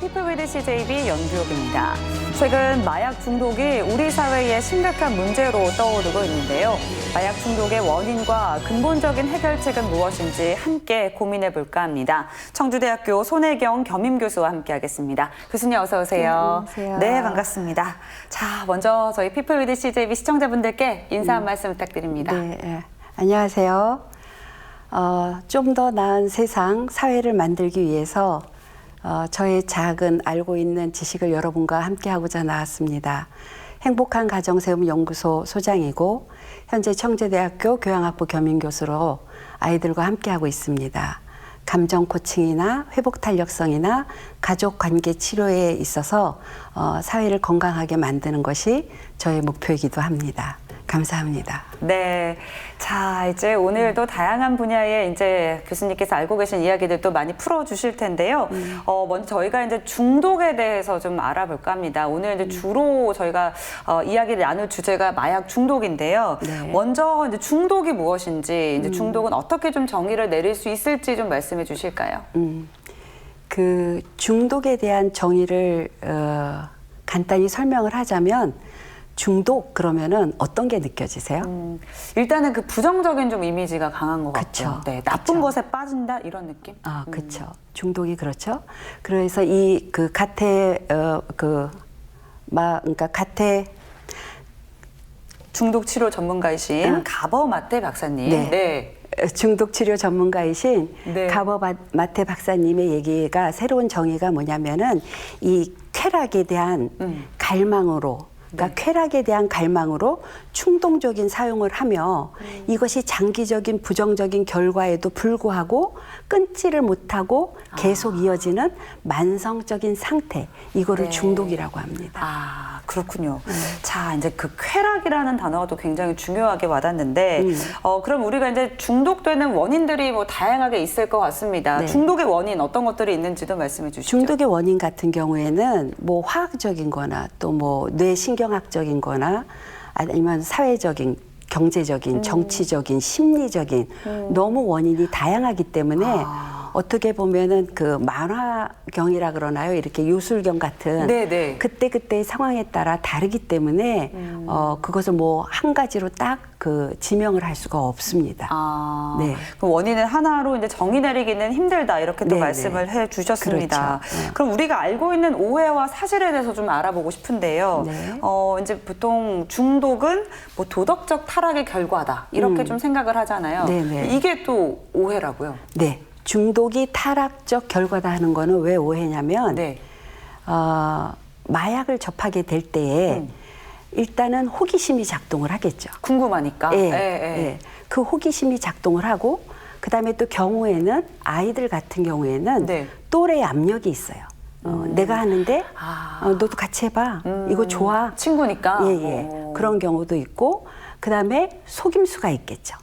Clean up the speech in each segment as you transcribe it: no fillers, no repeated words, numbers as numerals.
People with CJB 연구역입니다. 최근 마약 중독이 우리 사회의 심각한 문제로 떠오르고 있는데요. 마약 중독의 원인과 근본적인 해결책은 무엇인지 함께 고민해 볼까 합니다. 청주대학교 손혜경 겸임교수와 함께하겠습니다. 교수님 어서 오세요. 네, 안녕하세요. 네, 반갑습니다. 자, 먼저 저희 People with CJB 시청자분들께 인사 한 말씀 부탁드립니다. 네, 안녕하세요. 좀 더 나은 세상, 사회를 만들기 위해서 저의 작은 알고 있는 지식을 여러분과 함께하고자 나왔습니다. 행복한 가정세움 연구소 소장이고 현재 청주대학교 교양학부 겸임교수로 아이들과 함께하고 있습니다. 감정 코칭이나 회복 탄력성이나 가족 관계 치료에 있어서 사회를 건강하게 만드는 것이 저의 목표이기도 합니다. 감사합니다. 네. 자, 이제 오늘도 다양한 분야의 이제 교수님께서 알고 계신 이야기들도 많이 풀어주실 텐데요. 먼저 저희가 이제 중독에 대해서 좀 알아볼까 합니다. 오늘 이제 주로 저희가 이야기를 나눌 주제가 마약 중독인데요. 네. 먼저 이제 중독이 무엇인지, 이제 중독은 어떻게 좀 정의를 내릴 수 있을지 좀 말씀해 주실까요? 그 중독에 대한 정의를 간단히 설명을 하자면 중독 그러면은 어떤 게 느껴지세요? 일단은 그 부정적인 좀 이미지가 강한 것 같아요. 그쵸. 네, 나쁜 그쵸. 것에 빠진다 이런 느낌? 그렇죠. 중독이 그렇죠. 그래서 이 그 그러니까 가태 중독 치료 전문가이신 가버마태 박사님. 네. 네. 중독 치료 전문가이신 네. 가버마태 박사님의 얘기가 새로운 정의가 뭐냐면은 이 쾌락에 대한 갈망으로 그러니까 쾌락에 대한 갈망으로 충동적인 사용을 하며 이것이 장기적인 부정적인 결과에도 불구하고 끊지를 못하고 계속 이어지는 만성적인 상태, 이거를 네. 중독이라고 합니다. 아, 그렇군요. 자, 이제 그 쾌락이라는 단어가 또 굉장히 중요하게 와닿는데, 그럼 우리가 이제 중독되는 원인들이 뭐 다양하게 있을 것 같습니다. 네. 중독의 원인 어떤 것들이 있는지도 말씀해 주시죠. 중독의 원인 같은 경우에는 뭐 화학적인 거나 또 뭐 뇌신경학적인 거나 아니면 사회적인, 경제적인, 정치적인, 심리적인 너무 원인이 다양하기 때문에 어떻게 보면은 그 만화경이라 그러나요? 이렇게 요술경 같은 네네. 그때그때의 상황에 따라 다르기 때문에 그것을 뭐 한 가지로 딱 그 지명을 할 수가 없습니다. 네. 그 원인을 하나로 이제 정의 내리기는 힘들다 이렇게 또 네네. 말씀을 해 주셨습니다. 그렇죠. 네. 그럼 우리가 알고 있는 오해와 사실에 대해서 좀 알아보고 싶은데요. 네. 이제 보통 중독은 뭐 도덕적 타락의 결과다 이렇게 좀 생각을 하잖아요. 네네. 이게 또 오해라고요. 네. 중독이 타락적 결과다 하는 거는 왜 오해냐면 네. 마약을 접하게 될 때에 일단은 호기심이 작동을 하겠죠. 궁금하니까. 예, 예, 예. 예. 그 호기심이 작동을 하고 그다음에 또 경우에는 아이들 같은 경우에는 네. 또래 압력이 있어요. 내가 하는데 너도 같이 해봐. 이거 좋아. 친구니까. 예. 그런 경우도 있고 그다음에 속임수가 있겠죠.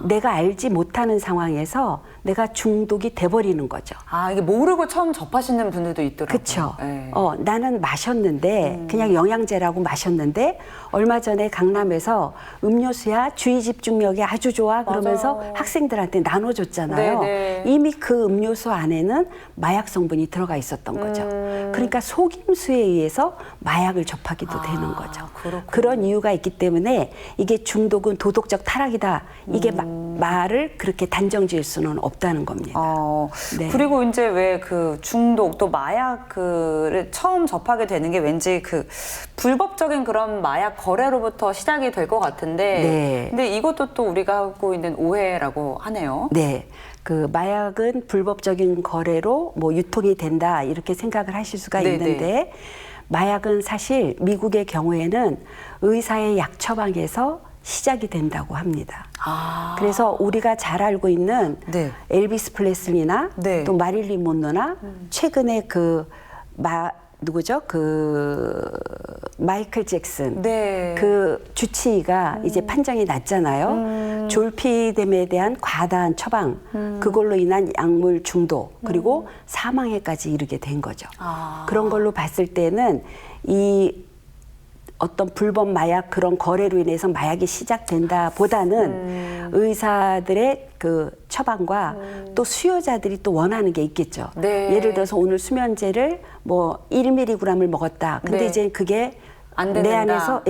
내가 알지 못하는 상황에서 내가 중독이 돼버리는 거죠. 이게 모르고 처음 접하시는 분들도 있더라고요. 그렇죠. 예. 나는 마셨는데 그냥 영양제라고 마셨는데 얼마 전에 강남에서 음료수야 주의 집중력이 아주 좋아 그러면서 맞아요. 학생들한테 나눠줬잖아요. 네네. 이미 그 음료수 안에는 마약 성분이 들어가 있었던 거죠. 그러니까 속임수에 의해서 마약을 접하기도 되는 거죠. 그렇군요. 그런 이유가 있기 때문에 이게 중독은 도덕적 타락이다. 이게 말을 그렇게 단정 지을 수는 없다는 겁니다. 네. 그리고 이제 왜 그 중독 또 마약을 처음 접하게 되는 게 왠지 그 불법적인 그런 마약 거래로부터 시작이 될 것 같은데, 네. 근데 이것도 또 우리가 하고 있는 오해라고 하네요. 네. 그 마약은 불법적인 거래로 뭐 유통이 된다 이렇게 생각을 하실 수가 네네. 있는데 마약은 사실 미국의 경우에는 의사의 약 처방에서 시작이 된다고 합니다. 그래서 우리가 잘 알고 있는 네. 엘비스 프레슬리나 네. 또 마릴린 몬로나 최근에 누구죠? 그 마이클 잭슨 네. 그 주치의가 이제 판정이 났잖아요. 졸피뎀에 대한 과다한 처방 그걸로 인한 약물 중독 그리고 사망에까지 이르게 된 거죠. 그런 걸로 봤을 때는 이 어떤 불법 마약 그런 거래로 인해서 마약이 시작된다 보다는 의사들의 그 처방과 또 수요자들이 또 원하는 게 있겠죠. 네. 예를 들어서 오늘 수면제를 뭐 1mg을 먹었다. 근데 네. 이제 그게 안 내 듣는다.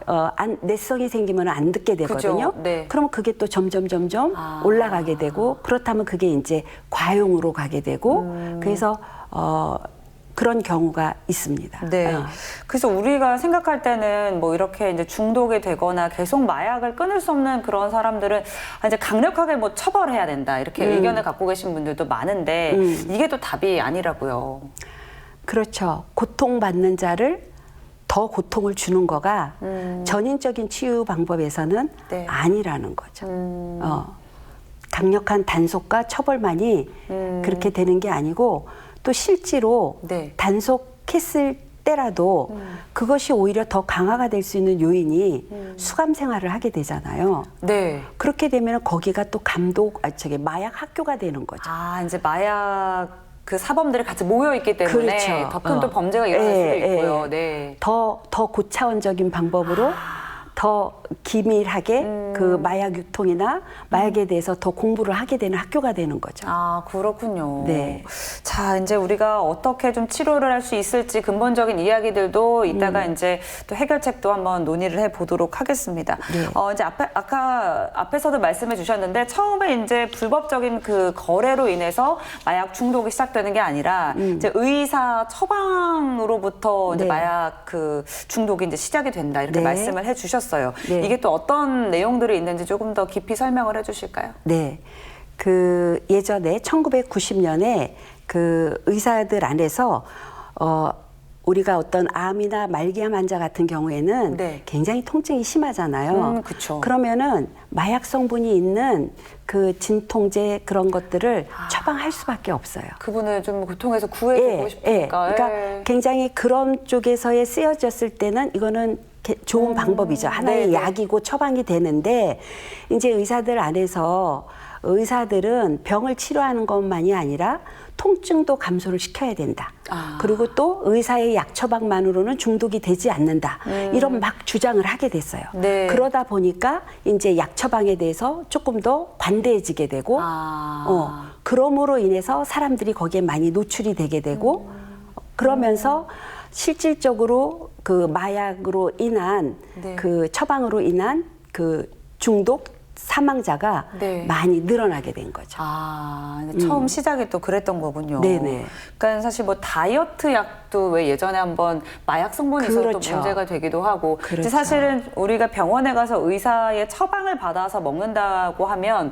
안에서 내성이 생기면 안 듣게 되거든요. 그죠. 네. 그러면 그게 또 점점 올라가게 되고 그렇다면 그게 이제 과용으로 가게 되고 그래서 그런 경우가 있습니다. 네. 그래서 우리가 생각할 때는 뭐 이렇게 이제 중독이 되거나 계속 마약을 끊을 수 없는 그런 사람들은 이제 강력하게 뭐 처벌해야 된다 이렇게 의견을 갖고 계신 분들도 많은데 이게 또 답이 아니라고요. 그렇죠. 고통받는 자를 더 고통을 주는 거가 전인적인 치유 방법에서는 네. 아니라는 거죠. 강력한 단속과 처벌만이 그렇게 되는 게 아니고 또 실제로 네. 단속했을 때라도 그것이 오히려 더 강화가 될 수 있는 요인이 수감 생활을 하게 되잖아요. 네. 그렇게 되면 거기가 또 마약 학교가 되는 거죠. 아, 이제 마약 그 사범들이 같이 모여 있기 때문에 그렇죠. 더 큰 또 범죄가 일어날 수도 있고요. 네. 더 고차원적인 방법으로 더 기밀하게 그 마약 유통이나 마약에 대해서 더 공부를 하게 되는 학교가 되는 거죠. 아, 그렇군요. 네. 자, 이제 우리가 어떻게 좀 치료를 할 수 있을지 근본적인 이야기들도 이따가 이제 또 해결책도 한번 논의를 해 보도록 하겠습니다. 네. 이제 앞에서도 말씀해 주셨는데 처음에 이제 불법적인 그 거래로 인해서 마약 중독이 시작되는 게 아니라 이제 의사 처방으로부터 이제 네. 마약 그 중독이 이제 시작이 된다 이렇게 네. 말씀을 해 주셨어요. 네. 이게 또 어떤 내용들이 있는지 조금 더 깊이 설명을 해 주실까요? 네. 그 예전에 1990년에 그 의사들 안에서 우리가 어떤 암이나 말기암 환자 같은 경우에는 네. 굉장히 통증이 심하잖아요. 그쵸. 그러면은 마약 성분이 있는 그 진통제 그런 것들을 처방할 수밖에 없어요. 그분을 좀 고통에서 구해주고 싶으니까. 그러니까 굉장히 그런 쪽에서의 쓰여졌을 때는 이거는 좋은 방법이죠. 하나의 네네. 약이고 처방이 되는데 이제 의사들 안에서 의사들은 병을 치료하는 것만이 아니라 통증도 감소를 시켜야 된다. 그리고 또 의사의 약 처방만으로는 중독이 되지 않는다. 이런 막 주장을 하게 됐어요. 네. 그러다 보니까 이제 약 처방에 대해서 조금 더 관대해지게 되고 그럼으로 인해서 사람들이 거기에 많이 노출이 되게 되고 그러면서 실질적으로 그 마약으로 인한 네. 그 처방으로 인한 그 중독 사망자가 네. 많이 늘어나게 된 거죠. 처음 시작이 또 그랬던 거군요. 네네. 그러니까 사실 뭐 다이어트 약도 왜 예전에 한번 마약 성분이 있어서 또 그렇죠. 문제가 되기도 하고 그렇죠. 이제 사실은 우리가 병원에 가서 의사의 처방을 받아서 먹는다고 하면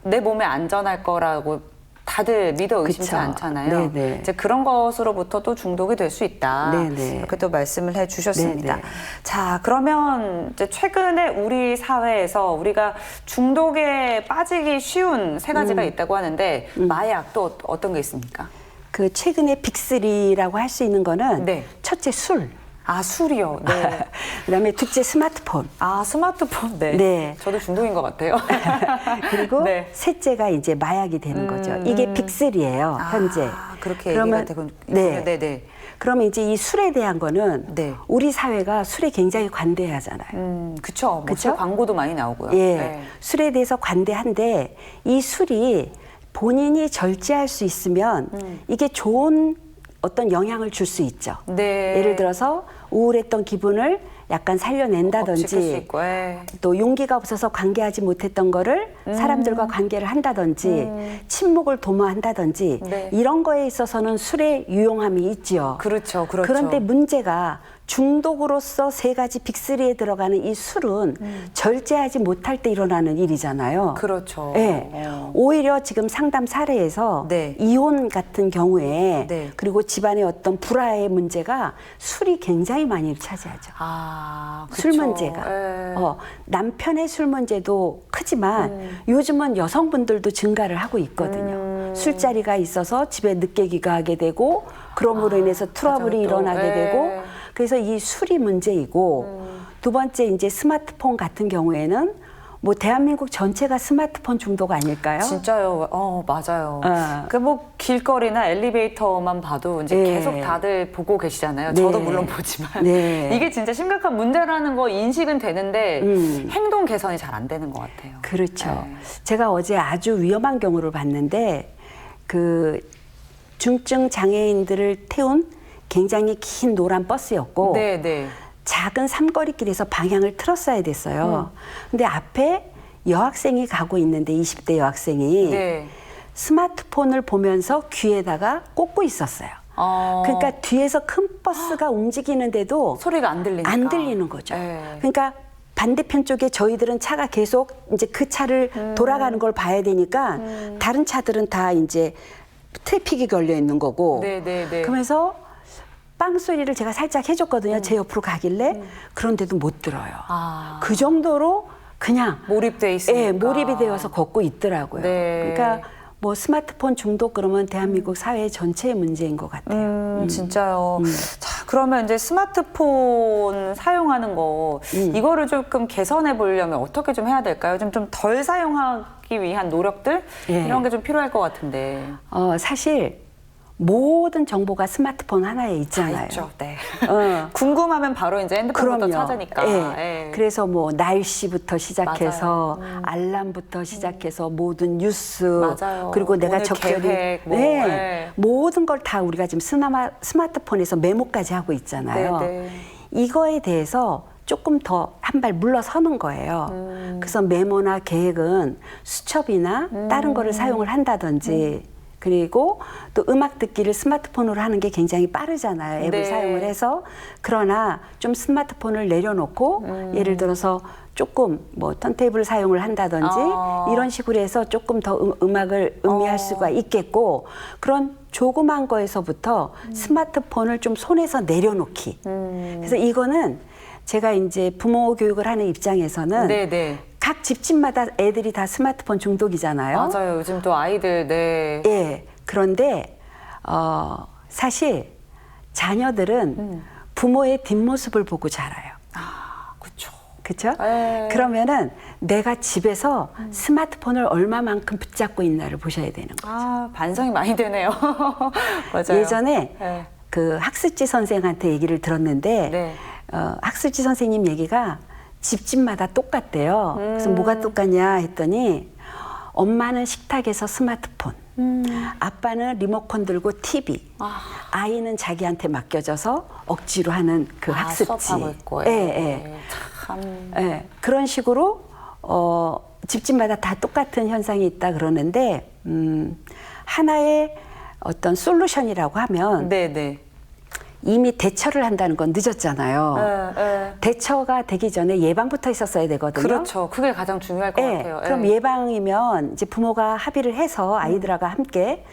내 몸에 안전할 거라고 다들 믿어 의심치 그쵸. 않잖아요. 네네. 이제 그런 것으로부터 또 중독이 될 수 있다. 네네. 이렇게 또 말씀을 해주셨습니다. 네네. 자, 그러면 이제 최근에 우리 사회에서 우리가 중독에 빠지기 쉬운 세 가지가 있다고 하는데 마약 또 어떤 게 있습니까? 그 최근에 빅3라고 할 수 있는 거는 네. 첫째 술, 술이요. 네. 그다음에 둘째 스마트폰, 스마트폰. 네. 네. 저도 중독인 것 같아요. 그리고 네. 셋째가 이제 마약이 되는 거죠. 이게 빅3예요, 현재. 그렇게 그러면 얘기가 되군. 네. 네. 그러면 이제 이 술에 대한 거는 네. 우리 사회가 술에 굉장히 관대하잖아요. 그쵸. 그쵸? 술 광고도 많이 나오고요. 예, 네. 술에 대해서 관대한데 이 술이 본인이 절제할 수 있으면 이게 좋은 어떤 영향을 줄 수 있죠. 네. 예를 들어서 우울했던 기분을 약간 지킬 수 살려낸다든지 있고. 예. 또 용기가 없어서 관계하지 못했던 거를 사람들과 관계를 한다든지 침묵을 도모한다든지 네. 이런 거에 있어서는 술의 유용함이 있지요. 그렇죠. 그런데 문제가 중독으로서 세 가지 빅3에 들어가는 이 술은 절제하지 못할 때 일어나는 일이잖아요. 그렇죠. 네. 오히려 지금 상담 사례에서 네. 이혼 같은 경우에 네. 그리고 집안의 어떤 불화의 문제가 술이 굉장히 많이 차지하죠. 그쵸. 술 문제가. 예. 남편의 술 문제도 크지만 요즘은 여성분들도 증가를 하고 있거든요. 술자리가 있어서 집에 늦게 귀가하게 되고 그럼으로 인해서 트러블이 맞아요, 또. 일어나게 예. 되고 그래서 이 술이 문제이고 두 번째 이제 스마트폰 같은 경우에는 뭐 대한민국 전체가 스마트폰 중독 아닐까요? 진짜요. 맞아요. 어. 그 뭐 길거리나 엘리베이터만 봐도 이제 네. 계속 다들 보고 계시잖아요. 네. 저도 물론 보지만 네. 이게 진짜 심각한 문제라는 거 인식은 되는데 음. 행동 개선이 잘 안 되는 것 같아요. 그렇죠. 네. 제가 어제 아주 위험한 경우를 봤는데 그 중증 장애인들을 태운 굉장히 긴 노란 버스였고 네, 네. 작은 삼거리길에서 방향을 틀었어야 됐어요. 근데 앞에 여학생이 가고 있는데 20대 여학생이 네. 스마트폰을 보면서 귀에다가 꽂고 있었어요. 그러니까 뒤에서 큰 버스가 움직이는데도 소리가 안 들리니까. 안 들리는 거죠. 네. 그러니까 반대편 쪽에 저희들은 차가 계속 이제 그 차를 돌아가는 걸 봐야 되니까 다른 차들은 다 이제 트래픽이 걸려 있는 거고. 네, 네, 네. 그러면서 빵 소리를 제가 살짝 해줬거든요. 제 옆으로 가길래 그런데도 못 들어요. 아. 그 정도로 그냥 몰입돼 있으니까. 예, 몰입이 되어서 걷고 있더라고요. 네. 그러니까 뭐 스마트폰 중독 그러면 대한민국 사회 전체의 문제인 것 같아요. 진짜요. 자, 그러면 이제 스마트폰 사용하는 거 이거를 조금 개선해 보려면 어떻게 좀 해야 될까요? 좀 덜 사용하기 위한 노력들 예. 이런 게 좀 필요할 것 같은데. 사실 모든 정보가 스마트폰 하나에 다 있잖아요. 있죠. 네. 어. 궁금하면 바로 이제 핸드폰부터 그럼요. 찾으니까. 예. 그래서 뭐 날씨부터 시작해서 맞아요. 알람부터 시작해서 모든 뉴스 맞아요. 그리고 내가 오늘 적절히 계획, 뭐, 네. 예. 모든 걸 다 우리가 지금 스마트폰에서 메모까지 하고 있잖아요. 네, 네. 이거에 대해서 조금 더 한 발 물러서는 거예요. 그래서 메모나 계획은 수첩이나 다른 거를 사용을 한다든지 그리고 또 음악 듣기를 스마트폰으로 하는 게 굉장히 빠르잖아요. 앱을 네. 사용을 해서. 그러나 좀 스마트폰을 내려놓고 예를 들어서 조금 뭐 턴테이블 사용을 한다든지 이런 식으로 해서 조금 더 음악을 음미할 수가 있겠고 그런 조그만 거에서부터 스마트폰을 좀 손에서 내려놓기. 그래서 이거는 제가 이제 부모 교육을 하는 입장에서는 네, 네. 각 집집마다 애들이 다 스마트폰 중독이잖아요. 맞아요. 요즘 또 아이들, 네. 예. 그런데 사실 자녀들은 부모의 뒷모습을 보고 자라요. 아, 그쵸. 그렇죠? 예. 그러면은 내가 집에서 스마트폰을 얼마만큼 붙잡고 있나를 보셔야 되는 거예요. 아, 반성이 많이 되네요. 맞아요. 예전에 네. 그 학습지 선생한테 얘기를 들었는데 네. 학습지 선생님 얘기가 집집마다 똑같대요. 그래서 뭐가 똑같냐 했더니 엄마는 식탁에서 스마트폰, 아빠는 리모컨 들고 TV, 아이는 자기한테 맡겨져서 억지로 하는 그 학습지. 수업하고 있고. 예, 예. 참. 예, 그런 식으로 집집마다 다 똑같은 현상이 있다 그러는데 하나의 어떤 솔루션이라고 하면 네네. 이미 대처를 한다는 건 늦었잖아요. 네. 대처가 되기 전에 예방부터 있었어야 되거든요. 그렇죠. 그게 가장 중요할 것 예, 같아요. 그럼 예방이면 이제 부모가 합의를 해서 아이들하고 함께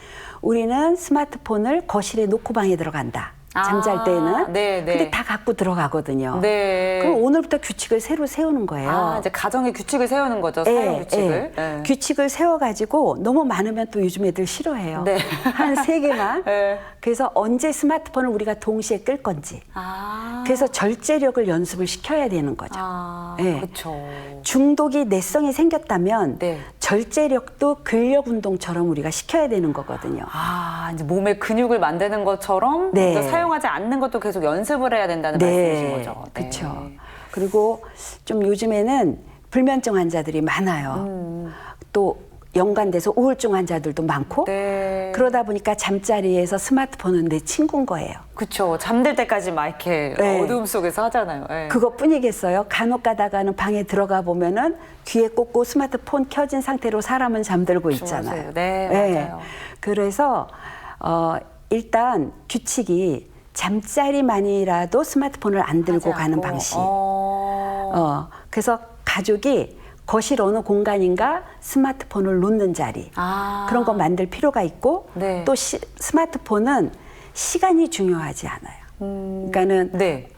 우리는 스마트폰을 거실에 놓고 방에 들어간다. 잠잘 때는. 네, 네. 근데 다 갖고 들어가거든요. 네. 그럼 오늘부터 규칙을 새로 세우는 거예요. 아, 이제 가정의 규칙을 세우는 거죠. 사용 규칙을. 네. 규칙을 세워가지고 너무 많으면 또 요즘 애들 싫어해요. 네. 한 3개만. 네. 그래서 언제 스마트폰을 우리가 동시에 끌 건지. 아. 그래서 절제력을 연습을 시켜야 되는 거죠. 아, 네. 그렇죠. 중독이 내성이 생겼다면 네. 절제력도 근력 운동처럼 우리가 시켜야 되는 거거든요. 아, 이제 몸에 근육을 만드는 것처럼 네. 또 사용하지 않는 것도 계속 연습을 해야 된다는 말씀이신 거죠. 네. 그렇죠. 그리고 좀 요즘에는 불면증 환자들이 많아요. 또 연관돼서 우울증 환자들도 많고 네. 그러다 보니까 잠자리에서 스마트폰은 내 친구인 거예요. 그렇죠. 잠들 때까지 막 이렇게 네. 어두움 속에서 하잖아요. 네. 그것뿐이겠어요. 간혹 가다가는 방에 들어가 보면은 귀에 꽂고 스마트폰 켜진 상태로 사람은 잠들고 있잖아요. 네, 맞아요. 그래서 일단 규칙이 잠자리만이라도 스마트폰을 안 들고 하지 가는 않고. 방식. 그래서 가족이 거실 어느 공간인가 스마트폰을 놓는 자리. 그런 거 만들 필요가 있고 네. 또 스마트폰은 시간이 중요하지 않아요. 그러니까는 네.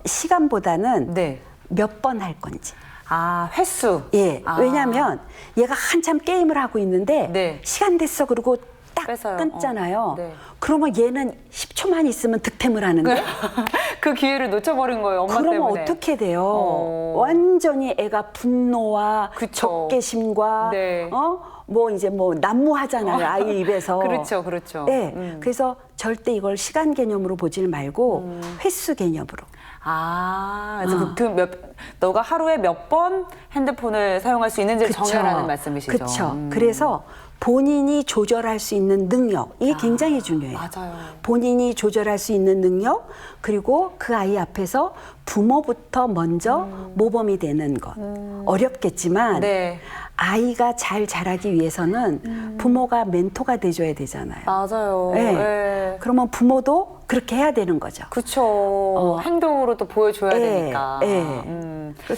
시간보다는 네. 몇 번 할 건지. 아, 횟수. 예. 아. 왜냐하면 얘가 한참 게임을 하고 있는데 네. 시간 됐어 그러고 딱 뺏어요. 끊잖아요. 네. 그러면 얘는 10초만 있으면 득템을 하는데 그 기회를 놓쳐버린 거예요, 엄마 그러면 때문에. 어떻게 돼요? 완전히 애가 분노와 그쵸. 적개심과 네. 뭐 이제 뭐 난무하잖아요. 아이 입에서. 그렇죠, 그렇죠. 네. 그래서 절대 이걸 시간 개념으로 보질 말고 횟수 개념으로. 그래서 너가 하루에 몇 번 핸드폰을 사용할 수 있는지를 정해라는 말씀이시죠. 그렇죠. 그래서 본인이 조절할 수 있는 능력, 이게 굉장히 중요해요. 맞아요. 본인이 조절할 수 있는 능력, 그리고 그 아이 앞에서 부모부터 먼저 모범이 되는 것. 어렵겠지만 네. 아이가 잘 자라기 위해서는 부모가 멘토가 돼줘야 되잖아요. 맞아요. 네. 네. 그러면 부모도 그렇게 해야 되는 거죠. 그쵸. 행동으로 또 보여줘야 되니까.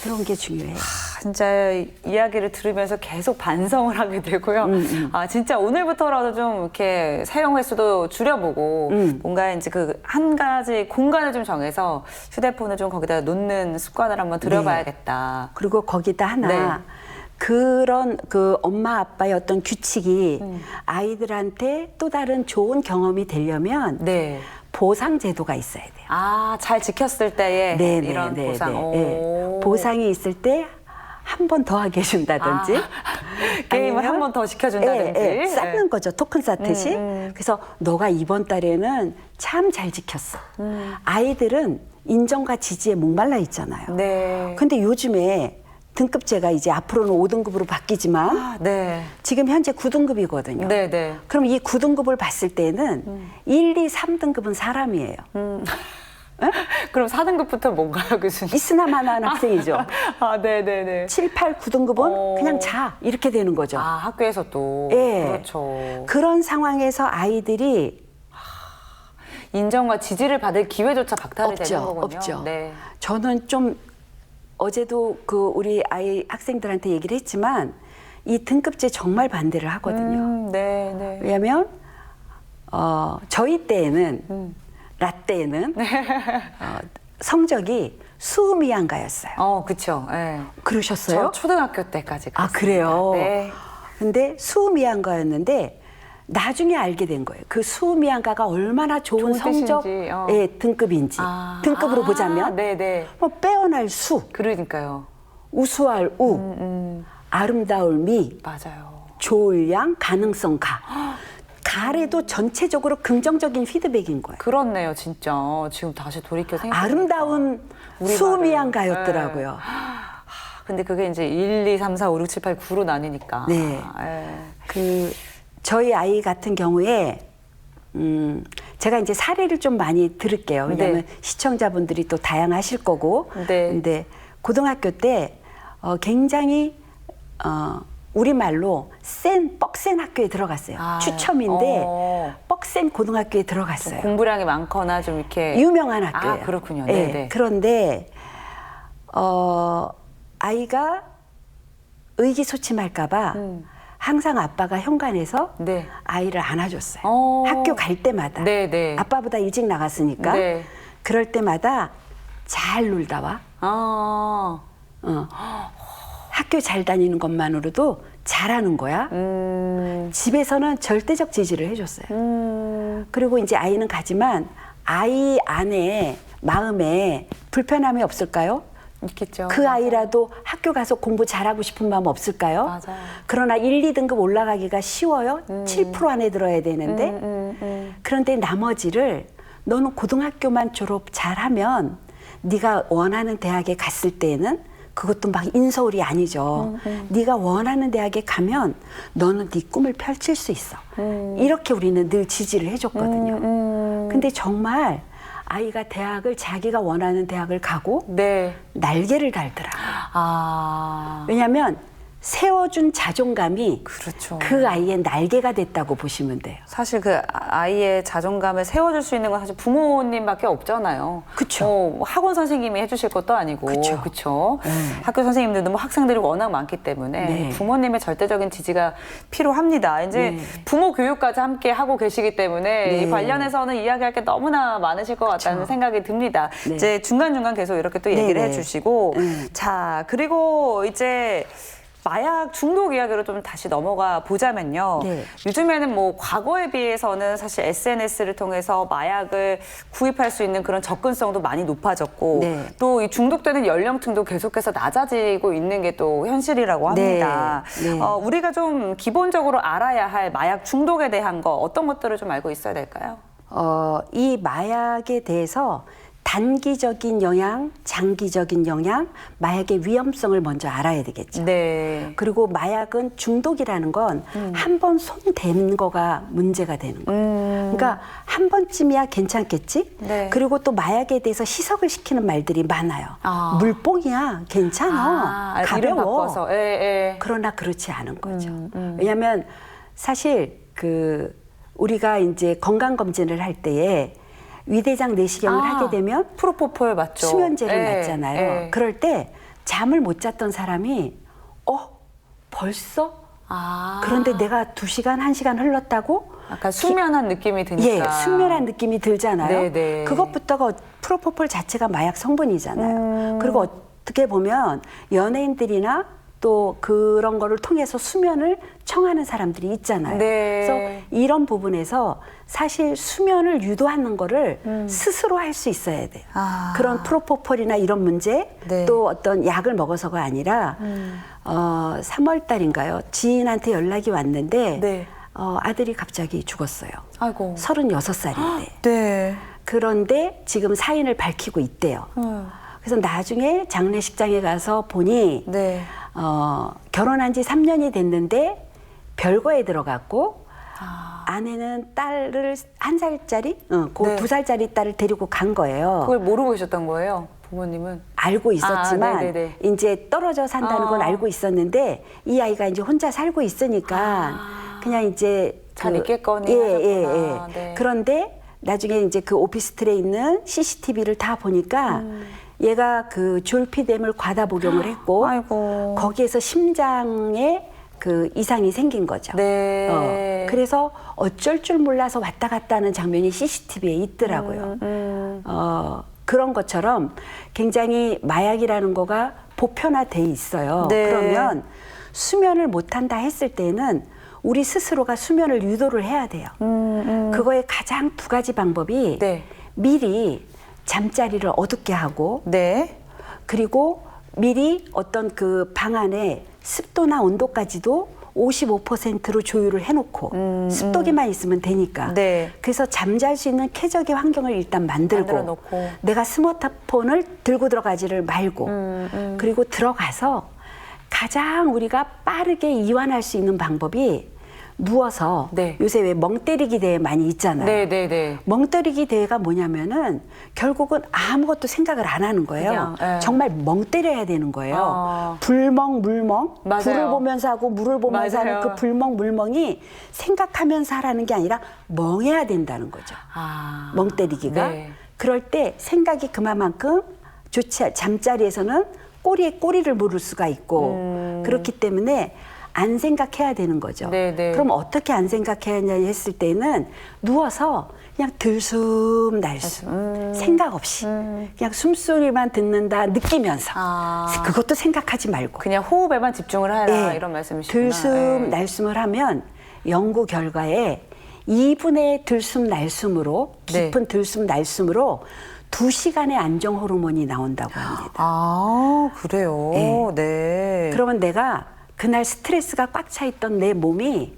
그런 게 중요해요. 진짜 이야기를 들으면서 계속 반성을 하게 되고요. 진짜 오늘부터라도 좀 이렇게 사용 횟수도 줄여보고 뭔가 이제 그 한 가지 공간을 좀 정해서 휴대폰을 좀 거기다 놓는 습관을 한번 들여봐야겠다. 그리고 거기다 하나 네. 그런 그 엄마 아빠의 어떤 규칙이 아이들한테 또 다른 좋은 경험이 되려면 네. 보상 제도가 있어야 돼요. 잘 지켰을 때의 이런 보상. 보상이 있을 때 한 번 더 하게 해준다든지 게임을 한 번 더 시켜준다든지 쌓는 거죠. 토큰 쌓듯이. 그래서 너가 이번 달에는 참 잘 지켰어. 아이들은 인정과 지지에 목말라 있잖아요. 네. 근데 요즘에 등급제가 이제 앞으로는 5등급으로 바뀌지만 네. 지금 현재 9등급이거든요. 네, 네. 그럼 이 9등급을 봤을 때는 1, 2, 3등급은 사람이에요. 그럼 4등급부터 뭔가요, 교수님? 있으나마나한 학생이죠. 네네네. 7, 8, 9등급은 그냥 자 이렇게 되는 거죠. 학교에서 또. 예. 그렇죠. 그런 상황에서 아이들이 인정과 지지를 받을 기회조차 박탈이 없죠. 되는 거군요. 없죠. 네. 저는 좀 어제도 그 우리 아이 학생들한테 얘기를 했지만 이 등급제 정말 반대를 하거든요. 네, 네. 왜냐하면 저희 때에는 라떼는 성적이 수미양가였어요. 그쵸. 네. 그러셨어요? 저 초등학교 때까지. 아, 그래요? 네. 근데 수미양가였는데 나중에 알게 된 거예요. 그 수미양가가 얼마나 좋은 성적의 등급인지. 등급으로 보자면 네네. 뭐 빼어날 수, 그러니까요. 우수할 우, 아름다울 미, 맞아요. 좋을 양, 가능성 가. 가래도 전체적으로 긍정적인 피드백인 거예요. 그렇네요, 진짜. 지금 다시 돌이켜 생각해. 아름다운 수미양가였더라고요. 근데 그게 이제 1, 2, 3, 4, 5, 6, 7, 8, 9로 나뉘니까. 네. 저희 아이 같은 경우에 제가 이제 사례를 좀 많이 들을게요. 왜냐하면 시청자분들이 또 다양하실 거고. 근데 고등학교 때 굉장히 우리말로 뻑센 학교에 들어갔어요. 추첨인데 뻑센 고등학교에 들어갔어요. 공부량이 많거나 좀 이렇게 유명한 학교예요. 그렇군요. 네. 네네. 그런데 아이가 의기소침할까 봐 항상 아빠가 현관에서 아이를 안아줬어요. 학교 갈 때마다. 네네. 아빠보다 일찍 나갔으니까. 네. 그럴 때마다 잘 놀다 와. 학교 잘 다니는 것만으로도 잘하는 거야. 집에서는 절대적 지지를 해줬어요. 그리고 이제 아이는 가지만 아이 안에 마음에 불편함이 없을까요? 있겠죠. 그 아이라도 학교 가서 공부 잘하고 싶은 마음 없을까요? 맞아요. 그러나 1, 2등급 올라가기가 쉬워요? 7% 안에 들어야 되는데. 그런데 나머지를 너는 고등학교만 졸업 잘하면 네가 원하는 대학에 갔을 때는 그것도 막 인서울이 아니죠. 네가 원하는 대학에 가면 너는 네 꿈을 펼칠 수 있어. 이렇게 우리는 늘 지지를 해줬거든요. 근데 정말 아이가 대학을 자기가 원하는 대학을 가고 날개를 달더라고요. 왜냐하면 세워준 자존감이 그렇죠. 그 아이의 날개가 됐다고 보시면 돼요. 사실 그 아이의 자존감을 세워줄 수 있는 건 사실 부모님밖에 없잖아요. 그렇죠. 학원 선생님이 해주실 것도 아니고, 그렇죠. 네. 학교 선생님들도 뭐 학생들이 워낙 많기 때문에 부모님의 절대적인 지지가 필요합니다. 이제 부모 교육까지 함께 하고 계시기 때문에 이 관련해서는 이야기할 게 너무나 많으실 것 같다는 생각이 듭니다. 이제 중간중간 계속 이렇게 또 얘기를 해주시고, 자, 그리고 이제 마약 중독 이야기로 좀 다시 넘어가 보자면요. 네. 요즘에는 뭐 과거에 비해서는 사실 SNS를 통해서 마약을 구입할 수 있는 그런 접근성도 많이 높아졌고 네. 또 이 중독되는 연령층도 계속해서 낮아지고 있는 게 또 현실이라고 합니다. 네. 네. 우리가 좀 기본적으로 알아야 할 마약 중독에 대한 거 어떤 것들을 좀 알고 있어야 될까요? 이 마약에 대해서 단기적인 영향, 장기적인 영향, 마약의 위험성을 먼저 알아야 되겠죠. 네. 그리고 마약은 중독이라는 건 한 번 손 댄 거가 문제가 되는 거예요. 그러니까 한 번쯤이야 괜찮겠지? 네. 그리고 또 마약에 대해서 희석을 시키는 말들이 많아요. 아. 물뽕이야, 괜찮아, 이름 가벼워. 바꿔서. 예, 예. 그러나 그렇지 않은 거죠. 왜냐하면 사실 우리가 이제 건강 검진을 할 때에 위대장 내시경을 하게 되면 프로포폴 맞죠? 수면제를 예, 맞잖아요. 예. 그럴 때 잠을 못 잤던 사람이 벌써? 그런데 내가 2시간, 1시간 흘렀다고? 약간 숙면한 느낌이 드니까. 예, 숙면한 느낌이 들잖아요. 네네. 그것부터가 프로포폴 자체가 마약 성분이잖아요. 그리고 어떻게 보면 연예인들이나 또 그런 거를 통해서 수면을 청하는 사람들이 있잖아요. 네. 그래서 이런 부분에서 사실 수면을 유도하는 거를 스스로 할 수 있어야 돼요. 그런 프로포폴이나 이런 문제, 네. 또 어떤 약을 먹어서가 아니라 3월 달인가요? 지인한테 연락이 왔는데 네. 아들이 갑자기 죽었어요. 아이고. 36살인데. 네. 그런데 지금 사인을 밝히고 있대요. 그래서 나중에 장례식장에 가서 보니 네. 결혼한 지 3년이 됐는데 별거에 들어갔고 아내는 딸을 1살짜리, 그 네. 2살짜리 딸을 데리고 간 거예요. 그걸 모르고 계셨던 거예요, 부모님은? 알고 있었지만 네네네. 이제 떨어져 산다는 건 알고 있었는데 이 아이가 이제 혼자 살고 있으니까 그냥 이제 잘 있겠거니 예. 하셨구나. 네. 그런데 나중에 이제 그 오피스텔에 있는 CCTV를 다 보니까 얘가 그 졸피뎀을 과다 복용을 했고 아이고. 거기에서 심장에 그 이상이 생긴 거죠. 네. 그래서 어쩔 줄 몰라서 왔다 갔다 하는 장면이 CCTV에 있더라고요. 그런 것처럼 굉장히 마약이라는 거가 보편화돼 있어요. 네. 그러면 수면을 못한다 했을 때는 우리 스스로가 수면을 유도를 해야 돼요. 그거의 가장 2가지 방법이 네. 미리 잠자리를 어둡게 하고 네. 그리고 미리 어떤 그 방 안에 습도나 온도까지도 55%로 조율을 해놓고 습도기만 있으면 되니까. 네. 그래서 잠잘 수 있는 쾌적의 환경을 일단 만들어 만들고 놓고. 내가 스마트폰을 들고 들어가지를 말고 그리고 들어가서 가장 우리가 빠르게 이완할 수 있는 방법이 누워서 네. 요새 왜 멍때리기 대회 많이 있잖아요. 네네네. 멍때리기 대회가 뭐냐면은 결국은 아무것도 생각을 안 하는 거예요. 그냥, 예. 정말 멍 때려야 되는 거예요. 불멍, 물멍. 맞아요. 불을 보면서 하고 물을 보면서 맞아요. 하는 그 불멍, 물멍이 생각하면서 하라는 게 아니라 멍해야 된다는 거죠. 멍 때리기가. 네. 그럴 때 생각이 그만큼 잠자리에서는 꼬리에 꼬리를 물을 수가 있고 그렇기 때문에 안 생각해야 되는 거죠. 네네. 그럼 어떻게 안 생각해야 하냐 했을 때는 누워서 그냥 들숨날숨 생각 없이 그냥 숨소리만 듣는다 느끼면서 그것도 생각하지 말고 그냥 호흡에만 집중을 하라 이런 말씀이시구나. 들숨날숨을 하면 연구 결과에 2분의 들숨날숨으로 깊은 들숨날숨으로 2시간의 안정 호르몬이 나온다고 합니다. 그래요? 네. 그러면 내가 그날 스트레스가 꽉 차 있던 내 몸이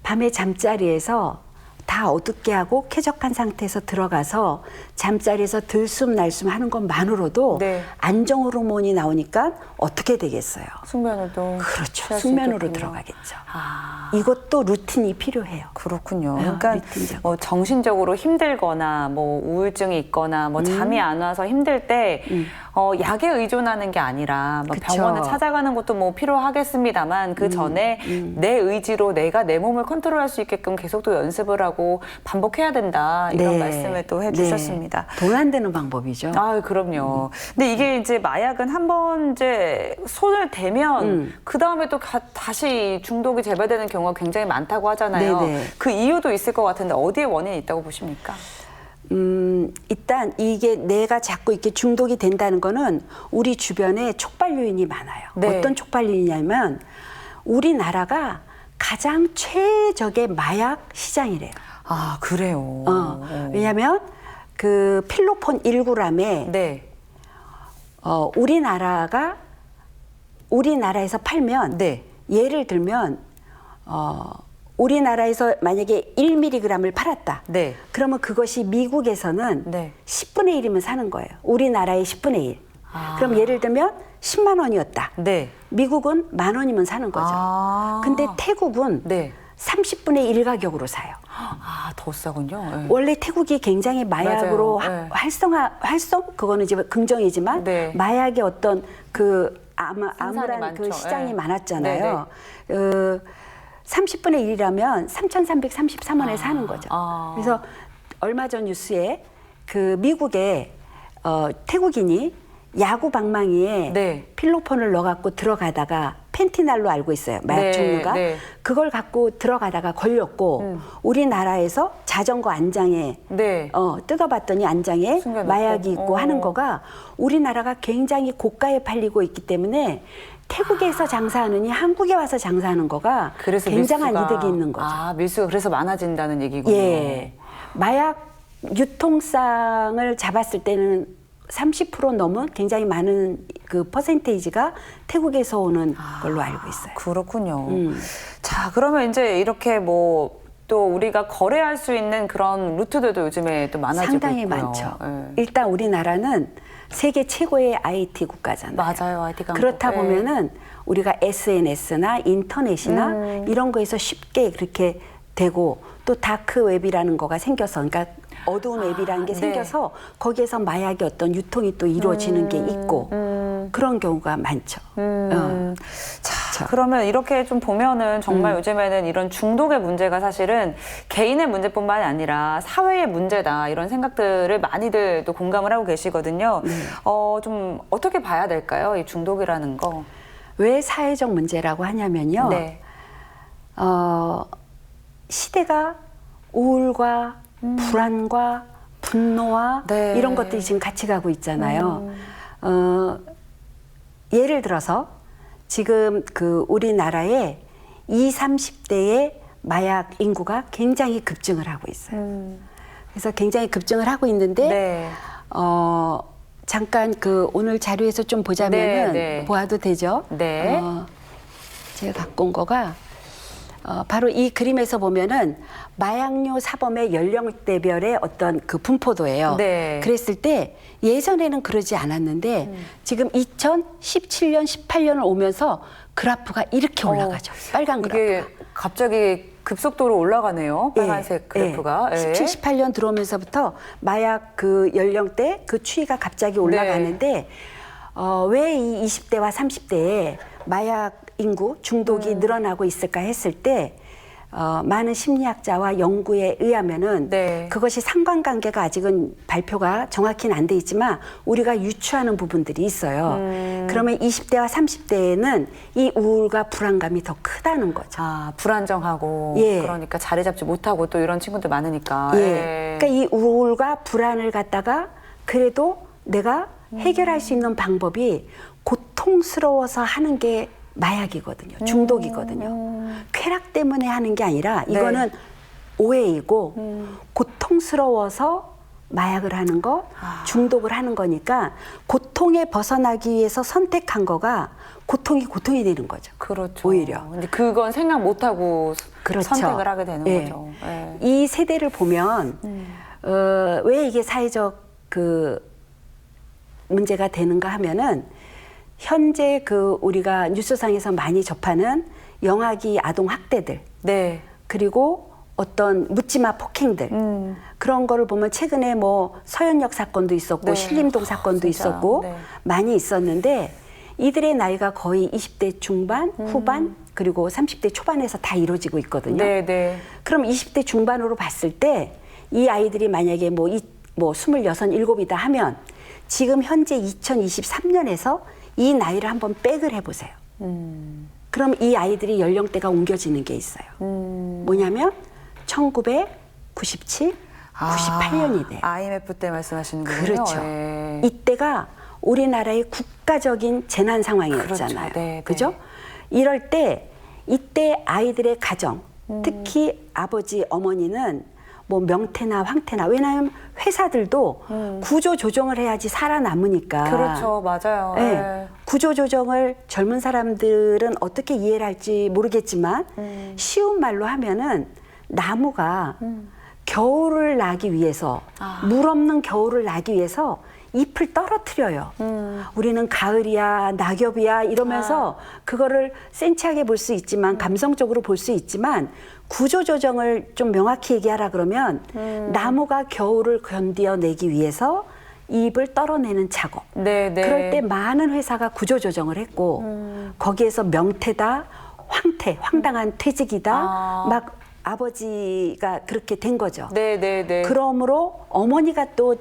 밤에 잠자리에서 다 어둡게 하고 쾌적한 상태에서 들어가서 잠자리에서 들숨날숨 하는 것만으로도 네. 안정 호르몬이 나오니까 어떻게 되겠어요? 숙면을도 그렇죠. 취할 수 숙면으로 있겠군요. 들어가겠죠. 이것도 루틴이 필요해요. 그렇군요. 그러니까 루틴적으로. 뭐 정신적으로 힘들거나 뭐 우울증이 있거나 뭐 잠이 안 와서 힘들 때 약에 의존하는 게 아니라 뭐 그쵸. 병원을 찾아가는 것도 뭐 필요하겠습니다만 그 전에 내 의지로 내가 내 몸을 컨트롤할 수 있게끔 계속 또 연습을 하고 반복해야 된다 이런 말씀을 또 해주셨습니다. 돈 안 되는 방법이죠. 그럼요. 근데 이게 이제 마약은 한번 이제 손을 대면 그 다음에 또 다시 중독이 재발되는 경우가 굉장히 많다고 하잖아요. 네네. 그 이유도 있을 것 같은데 어디에 원인이 있다고 보십니까? 일단 이게 내가 자꾸 이렇게 중독이 된다는 거는 우리 주변에 촉발 요인이 많아요. 네. 어떤 촉발 요인이냐면 우리나라가 가장 최적의 마약 시장이래요. 아, 그래요. 왜냐하면 그 필로폰 1g에 네. 우리나라에서 팔면 네. 예를 들면 우리나라에서 만약에 1mg을 팔았다. 네. 그러면 그것이 미국에서는 네. 10분의 1이면 사는 거예요. 우리나라의 10분의 1. 아. 그럼 예를 들면 10만 원이었다. 네. 미국은 10,000원이면 사는 거죠. 아. 근데 태국은 네. 30분의 1 가격으로 사요. 아, 더 싸군요. 네. 원래 태국이 굉장히 마약으로 맞아요. 네. 활성 그거는 이제 긍정이지만 네. 마약의 어떤 그 생산이 암울한 그 많죠. 시장이 네. 많았잖아요. 30분의 1이라면 3,333원에 사는 거죠. 아. 그래서 얼마 전 뉴스에 그 미국의 태국인이 야구 방망이에 네. 필로폰을 넣어갖고 들어가다가 펜티날로 알고 있어요. 마약 네, 종류가. 네. 그걸 갖고 들어가다가 걸렸고 우리나라에서 자전거 안장에 네. 뜯어봤더니 안장에 숨겨놓고. 마약이 있고 하는 거가 우리나라가 굉장히 고가에 팔리고 있기 때문에 태국에서 장사하느니 한국에 와서 장사하는 거가 그래서 굉장한 밀수가, 이득이 있는 거죠. 아, 밀수가 그래서 많아진다는 얘기군요. 예. 마약 유통상을 잡았을 때는 30% 넘은 굉장히 많은 그 퍼센테이지가 태국에서 오는 걸로 알고 있어요. 그렇군요. 자, 그러면 이제 이렇게 뭐 또 우리가 거래할 수 있는 그런 루트들도 요즘에 또 많아지고 상당히 있고요. 많죠. 예. 일단 우리나라는 세계 최고의 IT 국가잖아요. 맞아요, IT 강국. 그렇다 예. 보면은 우리가 SNS나 인터넷이나 이런 거에서 쉽게 그렇게 되고 또 다크 웹이라는 거가 생겨서 그러니까 어두운 웹이라는 게 네. 생겨서 거기에서 마약의 어떤 유통이 또 이루어지는 게 있고 그런 경우가 많죠. 자, 그러면 이렇게 좀 보면은 정말 요즘에는 이런 중독의 문제가 사실은 개인의 문제뿐만이 아니라 사회의 문제다 이런 생각들을 많이들 또 공감을 하고 계시거든요. 좀 어떻게 봐야 될까요? 이 중독이라는 거. 왜 사회적 문제라고 하냐면요. 네. 시대가 우울과 불안과 분노와 네. 이런 것들이 지금 같이 가고 있잖아요. 예를 들어서 지금 그 우리나라의 20, 30대의 마약 인구가 굉장히 급증을 하고 있어요. 그래서 굉장히 급증을 하고 있는데 네. 잠깐 그 오늘 자료에서 좀 보자면은 네. 보아도 되죠? 네. 제가 갖고 온 거가 바로 이 그림에서 보면은 마약류 사범의 연령대별의 어떤 그 분포도예요. 네. 그랬을 때 예전에는 그러지 않았는데 지금 2017년, 18년을 오면서 그래프가 이렇게 올라가죠. 빨간 이게 그래프가. 갑자기 급속도로 올라가네요. 빨간색 그래프가. 예. 17, 18년 들어오면서부터 마약 그 연령대 그 추이가 갑자기 올라가는데 왜 이 20대와 30대에 마약 인구 중독이 늘어나고 있을까 했을 때 많은 심리학자와 연구에 의하면은 네. 그것이 상관관계가 아직은 발표가 정확히는 안 돼 있지만 우리가 유추하는 부분들이 있어요. 그러면 20대와 30대에는 이 우울과 불안감이 더 크다는 거죠. 아, 불안정하고 예. 그러니까 자리 잡지 못하고 또 이런 친구들 많으니까. 예. 그러니까 이 우울과 불안을 갖다가 그래도 내가 해결할 수 있는 방법이 고통스러워서 하는 게 마약이거든요. 중독이거든요. 쾌락 때문에 하는 게 아니라 이거는 오해이고 고통스러워서 마약을 하는 거, 중독을 하는 거니까 고통에 벗어나기 위해서 선택한 거가 고통이 되는 거죠. 그렇죠. 오히려. 근데 그건 생각 못 하고 그렇죠. 선택을 하게 되는 예. 거죠. 예. 이 세대를 보면 왜 이게 사회적 그 문제가 되는가 하면은 현재 그 우리가 뉴스상에서 많이 접하는 영아기 아동 학대들 네. 그리고 어떤 묻지마 폭행들 그런 거를 보면 최근에 뭐 서현역 사건도 있었고 네. 신림동 사건도 진짜. 있었고 네. 많이 있었는데 이들의 나이가 거의 20대 중반, 후반 그리고 30대 초반에서 다 이루어지고 있거든요. 네, 네. 그럼 20대 중반으로 봤을 때 이 아이들이 만약에 뭐 26, 7이다 하면 지금 현재 2023년에서 이 나이를 한번 백을 해보세요. 그럼 이 아이들이 연령대가 옮겨지는 게 있어요. 뭐냐면 1997, 98년이 돼요. IMF 때 말씀하시는 거군요. 그렇죠. 예. 이때가 우리나라의 국가적인 재난 상황이었잖아요. 그렇죠. 네, 그죠? 네. 이럴 때 이때 아이들의 가정, 특히 아버지, 어머니는 뭐 명태나 황태나, 왜냐하면 회사들도 구조 조정을 해야지 살아남으니까. 그렇죠. 맞아요. 네. 예. 구조 조정을 젊은 사람들은 어떻게 이해를 할지 모르겠지만 쉬운 말로 하면은 나무가 겨울을 나기 위해서, 물 없는 겨울을 나기 위해서 잎을 떨어뜨려요. 우리는 가을이야, 낙엽이야 이러면서 그거를 센치하게 볼 수 있지만, 감성적으로 볼 수 있지만, 구조조정을 좀 명확히 얘기하라 그러면 나무가 겨울을 견뎌내기 위해서 잎을 떨어내는 작업. 네, 네. 그럴 때 많은 회사가 구조조정을 했고 거기에서 명태다, 황태, 황당한 퇴직이다, 막 아버지가 그렇게 된 거죠. 네, 네, 네. 그러므로 어머니가 또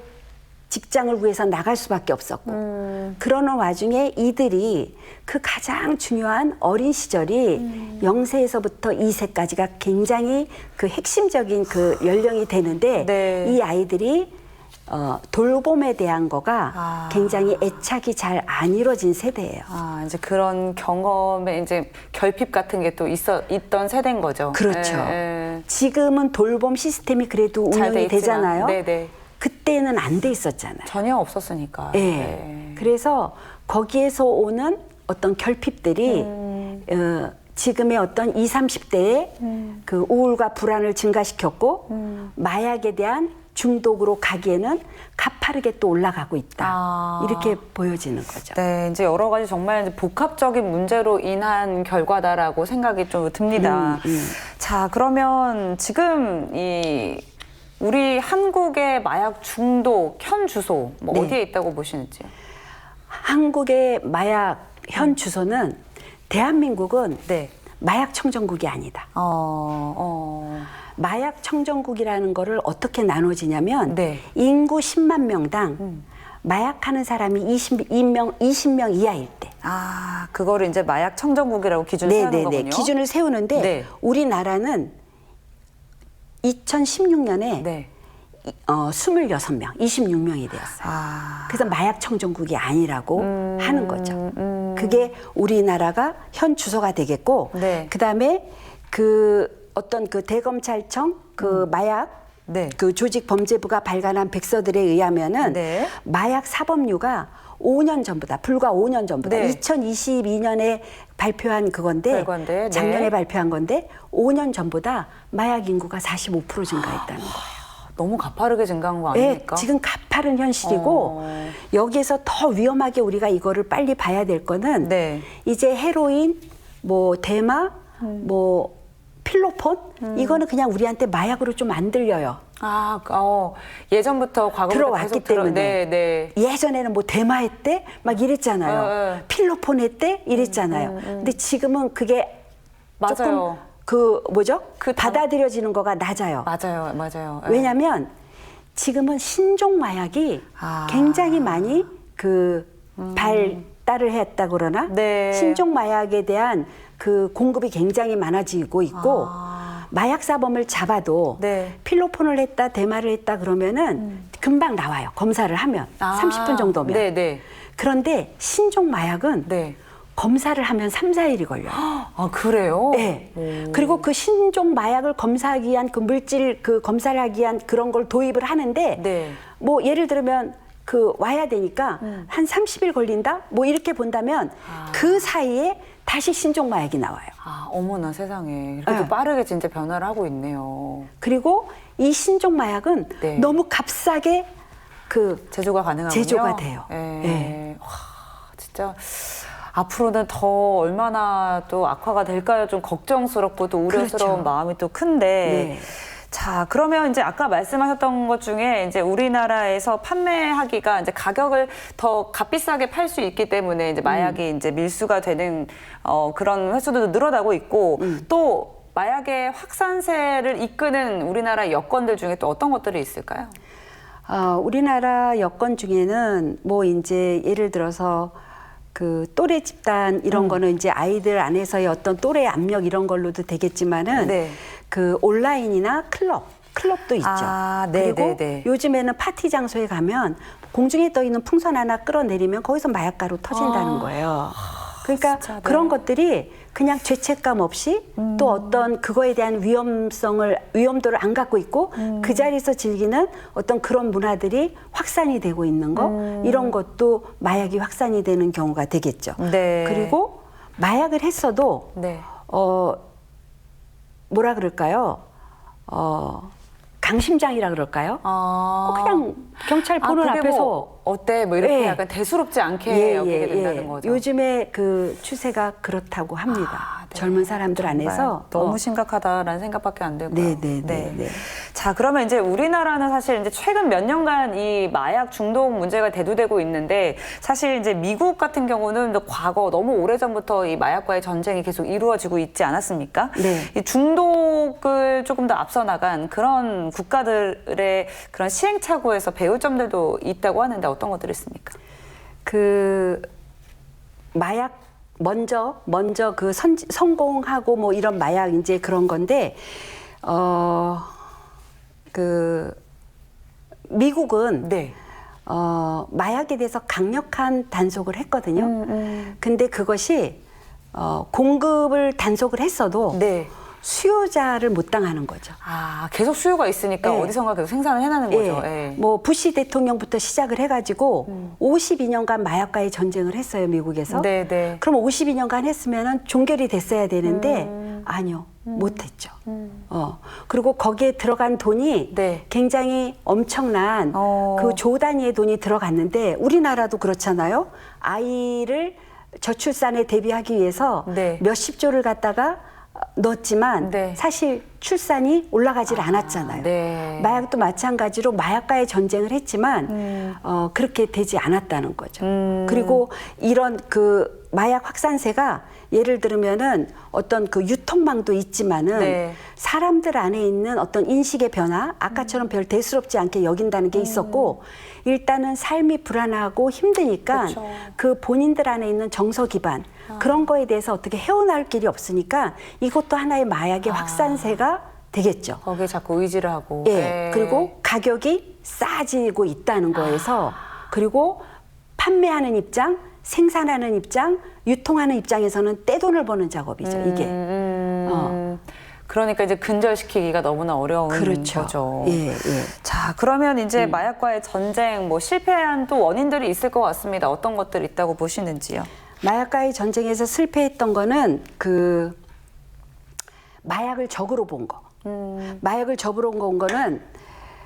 직장을 구해서 나갈 수밖에 없었고, 그러는 와중에 이들이 그 가장 중요한 어린 시절이 0세에서부터 2세까지가 굉장히 그 핵심적인 그 연령이 되는데, 네. 이 아이들이 돌봄에 대한 거가 굉장히 애착이 잘 안 이루어진 세대예요. 이제 그런 경험에 이제 결핍 같은 게 또 있던 세대인 거죠. 그렇죠. 예. 지금은 돌봄 시스템이 그래도 잘돼 운영이 있지만, 되잖아요. 네네. 그때는 안 돼 있었잖아요. 전혀 없었으니까. 예. 네. 그래서 거기에서 오는 어떤 결핍들이 지금의 어떤 20, 30대의 그 우울과 불안을 증가시켰고 마약에 대한 중독으로 가기에는 가파르게 또 올라가고 있다. 이렇게 보여지는 거죠. 네, 이제 여러 가지 정말 이제 복합적인 문제로 인한 결과다라고 생각이 좀 듭니다. 자, 그러면 지금 우리 한국의 마약 중독 현 주소 뭐 네. 어디에 있다고 보시는지? 한국의 마약 현 주소는, 대한민국은 네. 마약 청정국이 아니다. 마약 청정국이라는 거를 어떻게 나눠지냐면 네. 인구 10만 명당 마약하는 사람이 20명 이하일 때. 그거를 이제 마약 청정국이라고 기준을 세우는 거군요. 기준을 세우는데 네. 우리나라는 2016년에 네. 26명, 26명이 되었어요. 그래서 마약 청정국이 아니라고 하는 거죠. 그게 우리나라가 현 주소가 되겠고, 네. 그다음에 그 어떤 그 대검찰청 그 마약 네. 그 조직범죄부가 발간한 백서들에 의하면은 네. 마약 사범류가 5년 전보다, 불과 5년 전보다, 네. 2022년에 발표한 그건데, 네. 작년에 발표한 건데 5년 전보다 마약 인구가 45% 증가했다는 거예요. 너무 가파르게 증가한 거 네, 아닙니까? 지금 가파른 현실이고 여기에서 더 위험하게 우리가 이거를 빨리 봐야 될 거는 네. 이제 헤로인, 뭐 대마, 뭐 필로폰 이거는 그냥 우리한테 마약으로 좀 안 들려요. 예전부터 과거부터 들어왔기 계속 때문에. 네. 예전에는 뭐 대마했대 막 이랬잖아요. 네. 필로폰 했대 이랬잖아요. 근데 지금은 그게 맞아요. 조금 그 뭐죠? 그 받아들여지는 거가 낮아요. 맞아요. 왜냐하면 지금은 신종 마약이 굉장히 많이 발달을 했다 그러나, 네. 신종 마약에 대한 그 공급이 굉장히 많아지고 있고, 마약 사범을 잡아도 네. 필로폰을 했다, 대마를 했다 그러면은 금방 나와요. 검사를 하면 30분 정도면. 네. 그런데 신종 마약은 네. 검사를 하면 3, 4일이 걸려요. 그래요? 네. 그리고 그 신종 마약을 검사하기 위한 그 물질 그 검사를 하기 위한 그런 걸 도입을 하는데, 네. 뭐 예를 들면 그 와야 되니까 한 30일 걸린다? 뭐 이렇게 본다면 그 사이에 다시 신종 마약이 나와요. 어머나 세상에. 이렇게 네. 또 빠르게 진짜 변화를 하고 있네요. 그리고 이 신종 마약은 네. 너무 값싸게 제조가 가능하군요. 제조가 돼요. 네. 와, 진짜 앞으로는 더 얼마나 또 악화가 될까요? 좀 걱정스럽고 또 우려스러운 그렇죠. 마음이 또 큰데. 네. 자, 그러면 이제 아까 말씀하셨던 것 중에 이제 우리나라에서 판매하기가 이제 가격을 더 값비싸게 팔 수 있기 때문에 이제 마약이 이제 밀수가 되는 그런 횟수도 늘어나고 있고, 또 마약의 확산세를 이끄는 우리나라 여건들 중에 또 어떤 것들이 있을까요? 우리나라 여건 중에는 뭐 이제 예를 들어서 그 또래 집단 이런 거는 이제 아이들 안에서의 어떤 또래 압력 이런 걸로도 되겠지만은 네. 그 온라인이나 클럽 클럽도 있죠. 아, 그리고 네네네. 요즘에는 파티 장소에 가면 공중에 떠 있는 풍선 하나 끌어내리면 거기서 마약가루 터진다는 거예요. 그러니까 진짜, 네. 그런 것들이 그냥 죄책감 없이 또 어떤 그거에 대한 위험도를 안 갖고 있고 그 자리에서 즐기는 어떤 그런 문화들이 확산이 되고 있는 거 이런 것도 마약이 확산이 되는 경우가 되겠죠. 네. 그리고 마약을 했어도 네. 뭐라 그럴까요? 강심장이라 그럴까요? 그냥 경찰 보는 그게 앞에서 뭐 어때? 뭐 이렇게 예. 약간 대수롭지 않게 여기게 된다는 거죠. 요즘에 그 추세가 그렇다고 합니다. 네. 젊은 사람들 정말 안에서 너무 심각하다라는 생각밖에 안 들고요. 네. 자, 그러면 이제 우리나라는 사실 이제 최근 몇 년간 이 마약 중독 문제가 대두되고 있는데 사실 이제 미국 같은 경우는 또 과거 너무 오래전부터 이 마약과의 전쟁이 계속 이루어지고 있지 않았습니까? 네. 이 중독을 조금 더 앞서 나간 그런 국가들의 그런 시행착오에서 배울 점들도 있다고 하는데 어떤 것들이 있습니까? 그 마약 먼저 그 성공하고 뭐 이런 마약 이제 그런 건데 그 미국은 네. 마약에 대해서 강력한 단속을 했거든요. 근데 그것이 공급을 단속을 했어도 네. 수요자를 못 당하는 거죠. 아, 계속 수요가 있으니까 네. 어디선가 계속 생산을 해나는 거죠. 예. 뭐 부시 대통령부터 시작을 해가지고 52년간 마약과의 전쟁을 했어요, 미국에서. 네. 그럼 52년간 했으면은 종결이 됐어야 되는데 아니요, 못했죠. 그리고 거기에 들어간 돈이 네. 굉장히 엄청난 그 조 단위의 돈이 들어갔는데 우리나라도 그렇잖아요. 아이를 저출산에 대비하기 위해서 네. 몇십 조를 갖다가 넣었지만 네. 사실 출산이 올라가질 않았잖아요. 네. 마약도 마찬가지로 마약과의 전쟁을 했지만 그렇게 되지 않았다는 거죠. 그리고 이런 그 마약 확산세가 예를 들면은 어떤 그 유통망도 있지만은 네. 사람들 안에 있는 어떤 인식의 변화, 아까처럼 별 대수롭지 않게 여긴다는 게 있었고 일단은 삶이 불안하고 힘드니까 그쵸. 그 본인들 안에 있는 정서 기반 그런 거에 대해서 어떻게 헤어나올 길이 없으니까 이것도 하나의 마약의 확산세가 되겠죠. 거기에 자꾸 의지를 하고. 예. 네. 그리고 가격이 싸지고 있다는 거에서 그리고 판매하는 입장, 생산하는 입장, 유통하는 입장에서는 떼돈을 버는 작업이죠. 이게. 그러니까 이제 근절시키기가 너무나 어려운 그렇죠. 거죠. 예. 자, 그러면 이제 마약과의 전쟁, 뭐 실패한 또 원인들이 있을 것 같습니다. 어떤 것들이 있다고 보시는지요? 마약과의 전쟁에서 실패했던 거는 그 마약을 적으로 본 거. 마약을 적으로 본 거는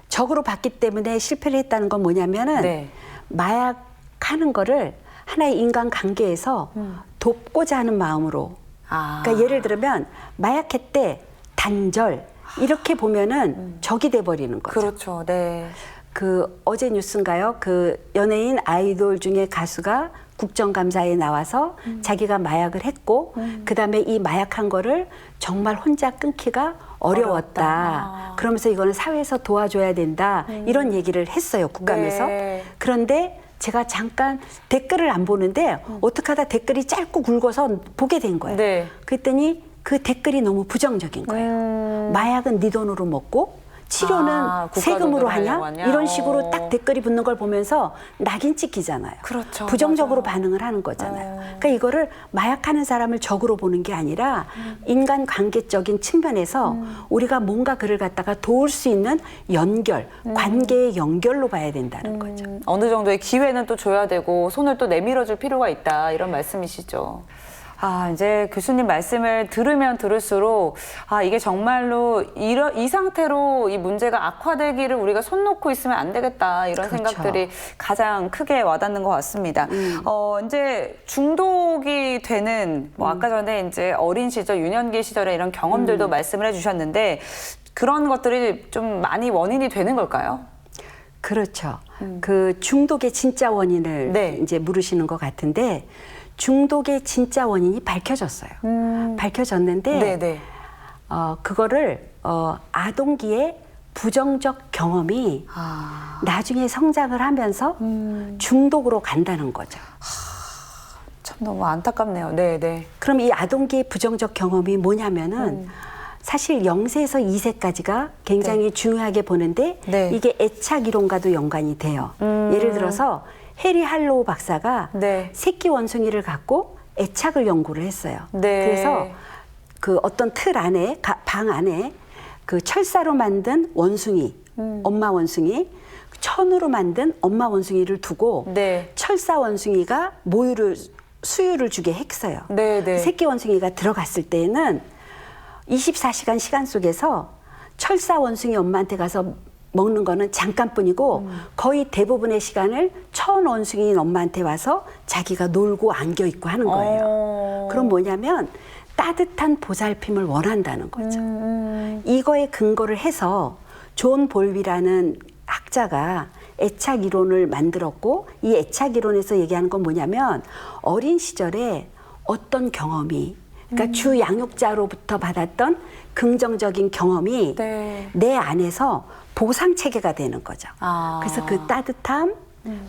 적으로 봤기 때문에 실패를 했다는 건 뭐냐면은 네. 마약하는 거를 하나의 인간 관계에서 돕고자 하는 마음으로. 그러니까 예를 들면 마약했대 단절 이렇게 보면은 적이 돼 버리는 거죠. 그렇죠. 네. 그 어제 뉴스인가요? 그 연예인 아이돌 중에 가수가 국정감사에 나와서 자기가 마약을 했고 그다음에 이 마약한 거를 정말 혼자 끊기가 어려웠다. 그러면서 이거는 사회에서 도와줘야 된다. 이런 얘기를 했어요. 국감에서. 네. 그런데 제가 잠깐 댓글을 안 보는데 어떻게 하다 댓글이 짧고 굵어서 보게 된 거예요. 네. 그랬더니 그 댓글이 너무 부정적인 거예요. 마약은 네 돈으로 먹고 치료는 세금으로 하냐? 이런 식으로 딱 댓글이 붙는 걸 보면서 낙인 찍히잖아요. 그렇죠. 부정적으로 맞아요. 반응을 하는 거잖아요. 그러니까 이거를 마약하는 사람을 적으로 보는 게 아니라 인간 관계적인 측면에서 우리가 뭔가 그를 갖다가 도울 수 있는 연결, 관계의 연결로 봐야 된다는 거죠. 어느 정도의 기회는 또 줘야 되고 손을 또 내밀어줄 필요가 있다. 이런 말씀이시죠. 아, 이제 교수님 말씀을 들으면 들을수록 이게 정말로 이 상태로 이 문제가 악화되기를 우리가 손 놓고 있으면 안 되겠다. 이런 그렇죠. 생각들이 가장 크게 와닿는 것 같습니다. 이제 중독이 되는 뭐 아까 전에 이제 어린 시절, 유년기 시절에 이런 경험들도 말씀을 해주셨는데 그런 것들이 좀 많이 원인이 되는 걸까요? 그렇죠. 그 중독의 진짜 원인을 네. 이제 물으시는 것 같은데 중독의 진짜 원인이 밝혀졌어요. 밝혀졌는데 네네. 그거를 아동기의 부정적 경험이 나중에 성장을 하면서 중독으로 간다는 거죠. 참 너무 안타깝네요. 네네. 그럼 이 아동기의 부정적 경험이 뭐냐면은 사실 0세에서 2세까지가 굉장히 중요하게 보는데 네. 이게 애착 이론과도 연관이 돼요. 예를 들어서 해리 할로우 박사가 네. 새끼 원숭이를 갖고 애착을 연구를 했어요. 네. 그래서 그 어떤 틀 안에 방 안에 그 철사로 만든 원숭이, 엄마 원숭이, 천으로 만든 엄마 원숭이를 두고 네. 철사 원숭이가 수유를 주게 했어요. 네, 네. 새끼 원숭이가 들어갔을 때에는 24시간 시간 속에서 철사 원숭이 엄마한테 가서 먹는 거는 잠깐뿐이고 거의 대부분의 시간을 천 원숭이인 엄마한테 와서 자기가 놀고 안겨 있고 하는 거예요. 그럼 뭐냐면 따뜻한 보살핌을 원한다는 거죠. 이거에 근거를 해서 존 볼비라는 학자가 애착 이론을 만들었고 이 애착 이론에서 얘기하는 건 뭐냐면 어린 시절에 어떤 경험이 그러니까 주 양육자로부터 받았던 긍정적인 경험이 네. 내 안에서 보상 체계가 되는 거죠. 그래서 그 따뜻함,